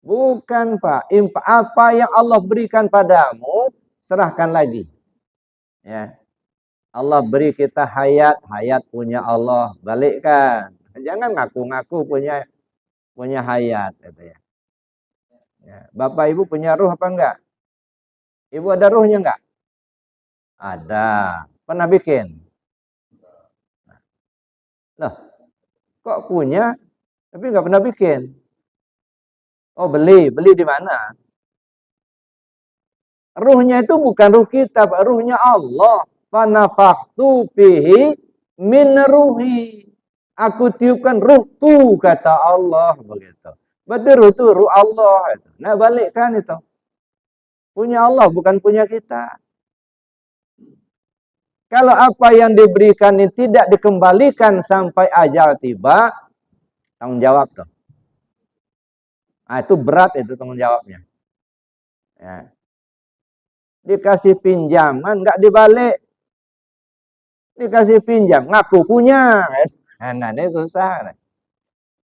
Bukan Pak, infak apa yang Allah berikan padamu, serahkan lagi. Ya. Allah beri kita hayat, hayat punya Allah, balikkan. Jangan ngaku-ngaku punya hayat gitu ya. Ya. Bapak Ibu punya ruh apa enggak? Ibu ada ruhnya enggak? Ada. Pernah bikin? Loh, kok punya tapi enggak pernah bikin? Oh, beli di mana? Ruhnya itu bukan ruh kita, Pak. Ruhnya Allah. Fanafakhtu fihi min ruhi. Aku tiupkan ruhku, kata Allah begitu. Berarti ruh itu ruh Allah. Nah, balikkan itu. Punya Allah, bukan punya kita. Kalau apa yang diberikan ini tidak dikembalikan sampai ajal tiba, tanggung jawab tuh. Nah, itu berat itu tanggung jawabnya. Ya. Dikasih pinjaman, nggak dibalik. Dikasih pinjam, ngaku punya. Nah, ini susah.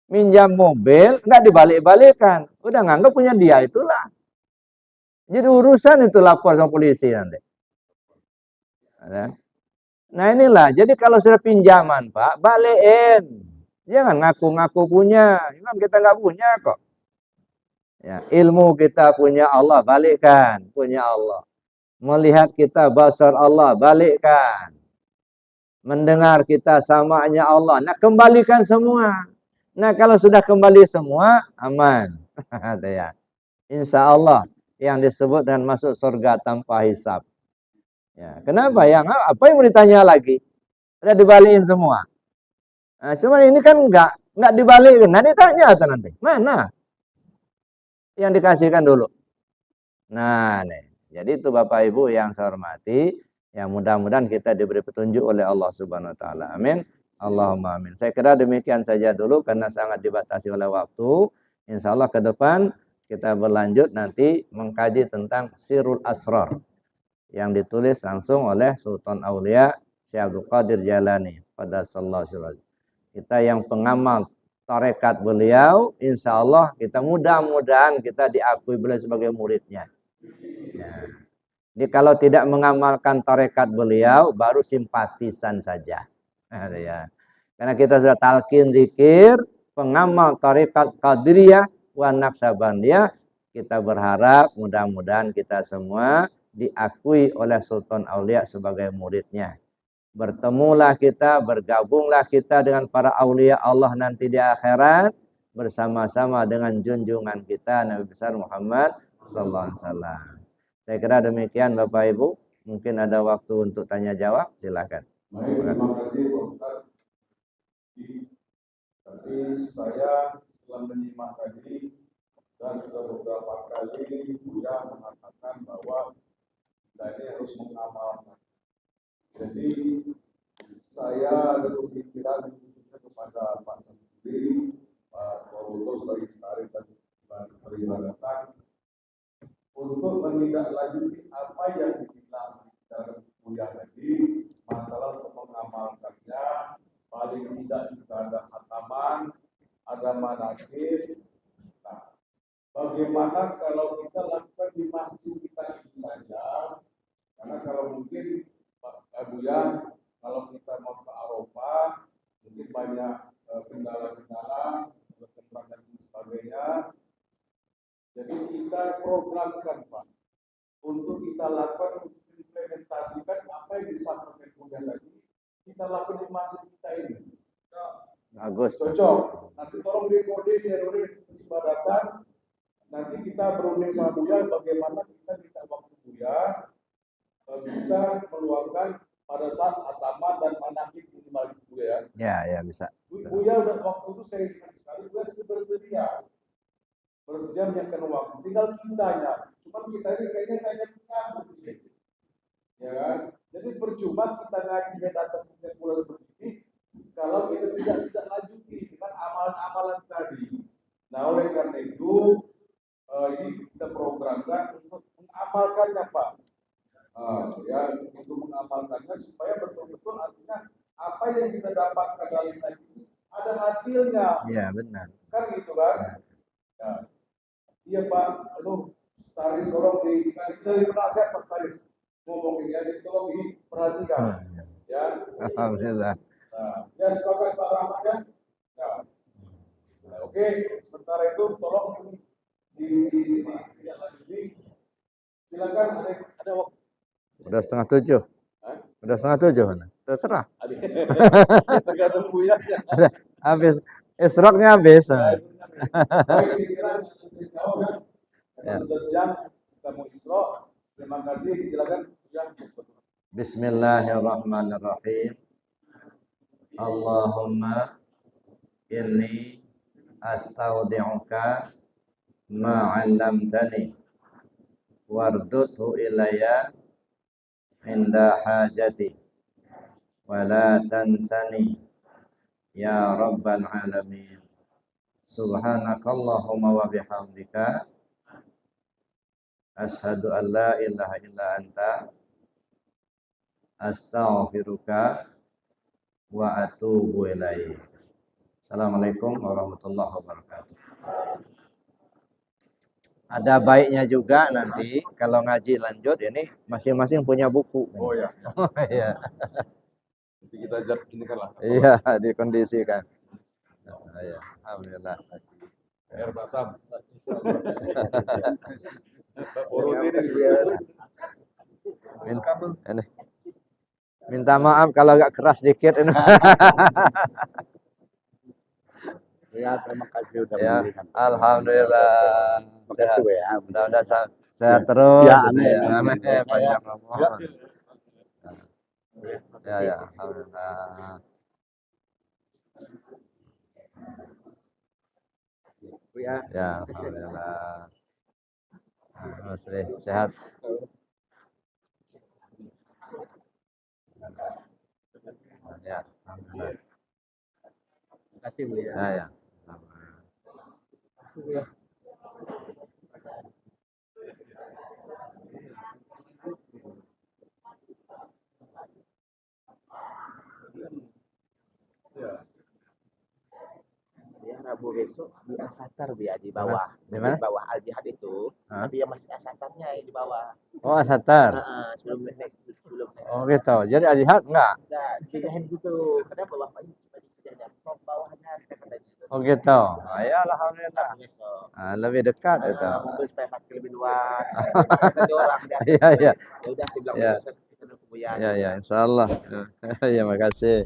Minjam mobil, nggak dibalik-balikan. Udah nganggap punya dia itulah. Jadi urusan itu lapor sama polisi nanti. Nah inilah, jadi kalau sudah pinjaman Pak, balikin. Jangan ngaku-ngaku punya. Memang kita nggak punya kok. Ya, ilmu kita punya Allah, balikkan. Punya Allah. Melihat kita basar Allah, balikkan. Mendengar kita samanya Allah. Nah kembalikan semua. Nah kalau sudah kembali semua, aman. Ya. Insya Allah yang disebut dan masuk surga tanpa hisab. Ya, kenapa? Apa yang mau ditanya lagi? Udah dibalikin semua. Nah, cuma ini kan enggak dibalikin. Nah, ditanya atau nanti. Mana yang dikasihkan dulu? Nah, nih. Jadi itu Bapak Ibu yang saya hormati, yang mudah-mudahan kita diberi petunjuk oleh Allah Subhanahu wa taala. Amin. Allahumma amin. Saya kira demikian saja dulu karena sangat dibatasi oleh waktu. Insya Allah ke depan kita berlanjut nanti mengkaji tentang Sirul Asrar yang ditulis langsung oleh Sultan Aulia Syekh Abdul Qadir Jalani pada sallallahu alaihi wasallam. Kita yang pengamal tarekat beliau, insya Allah kita mudah-mudahan kita diakui beliau sebagai muridnya. Ya. Jadi kalau tidak mengamalkan tarekat beliau, baru simpatisan saja. Nah, ya. Karena kita sudah talqin zikir, pengamal tarekat Qadiriyah wa Naqsabandiyah, kita berharap mudah-mudahan kita semua diakui oleh Sultan Aulia sebagai muridnya. Bertemulah kita, bergabunglah kita dengan para aulia Allah nanti di akhirat bersama-sama dengan junjungan kita Nabi besar Muhammad sallallahu alaihi wasallam. Saya kira demikian Bapak Ibu. Mungkin ada waktu untuk tanya jawab, silakan. Baik, terima kasih Pak Ustaz. Tapi saya setelah menyimak tadi dan sudah beberapa kali Buya mengatakan bahwa kita ini harus mengamalkan. Jadi saya ada pemikiran khususnya kepada Pak Sendiri, Pak Korulus dari Tarik dan Peribadatan untuk menindaklanjuti apa yang dibilang secara kuliah tadi, masalah untuk mengamalkannya, paling tidak juga ada khataman, ada manakib. Nah, bagaimana kalau kita lakukan di masjid kita ini saja? Karena kalau mungkin Pak Buya, kalau kita mau ke Arafah, mungkin banyak kendala-kendala, tempat dan sebagainya. Jadi kita programkan Pak, untuk kita lakukan, implementasikan apa yang disampaikan kemudian lagi, kita lakukan di masjid kita ini. Bagus. Cocok. Nanti tolong dikoordinir peribadatan. Nanti kita berunding sama Buya bagaimana kita minta waktu Buya bisa meluangkan pada saat ataman dan manakib minimal Buya. Ya, bisa. Buya udah waktu itu saya ingat sekali Buya bersedia menyiapkan waktu. Tinggal kitanya. Cuma kita ini kayaknya punya ya kan? Jadi percuma kita ngaji datang ke bulan begini kalau kita tidak lanjuti dengan amalan-amalan tadi. Nah oleh karena itu ini kita programkan untuk mengamalkannya Pak. Ya untuk mengamalkannya supaya betul-betul artinya apa yang kita dapatkan dari tadi ada hasilnya. Iya benar. Kan gitu kan? Ya. Iya Pak, Taris tolong dari penasihat Pak Taris ngomong ini jadi tolong diperhatikan. Ya. Alhamdulillah. Nah, ya sepakat Pak Rahmat ya. Ya. Nah, oke, sementara itu tolong di silakan ada waktu. Udah 6:30. Hah? Udah 6:30 mana? Terserah. Tergantung Buya. Udah habis. Isroknya habis. Baik, saya kira jawab ya. Ya. Sudah siang, kita mau isro. Terima kasih, silakan. Ya. Bismillahirrahmanirrahim. Allahumma inni astaudi'uka ma 'allamtani wardudhu ilayya inda hajati wa la tansani ya rabbal alamin. Subhanakallahumma wa bihamdika asyhadu an la ilaha illa anta astaghfiruka wa atubu ilaik. Assalamualaikum warahmatullahi wabarakatuh. Ada baiknya juga nanti kalau ngaji lanjut ini masing-masing punya buku. Oh ya. Oh iya. Nanti kita ini kan lah. Iya, dikondisikan. Iya, alhamdulillah. Air basam. Ini. Minta maaf kalau agak keras dikit ini. Ya, terima kasih udah Ya, memberikan. alhamdulillah. Makasih ya. Mudah-mudahan sehat terus. Ya, gitu amin. Amin. Ya. Panjang umur. Ya. Ya, alhamdulillah. Ya, alhamdulillah. Mas sehat. Ya, alhamdulillah. Terima kasih Bu ya. Ya. Ya, Rabu besok di Asatar Bu ya, di bawah. Di mana? Di bawah Al Jihad itu. Hah? Tapi yang masih Asatarnya yang di bawah. Oh, Asatar. Sebelum naik. Oh, gitu. Jadi Al-Jihad enggak? Enggak, dipindahin gitu. Kenapa bapaknya cuma dipindahin ke bawahnya katanya gitu. Oh, gitu. Ya, alhamdulillah. Rabu besok. Lebih dekat itu. Mobil supaya parkir lebih luas. Ada orang ya. Iya, iya. Ya udah saya bilang Ya. kita ke Bu ya. Ya, insyaallah. Ya, makasih.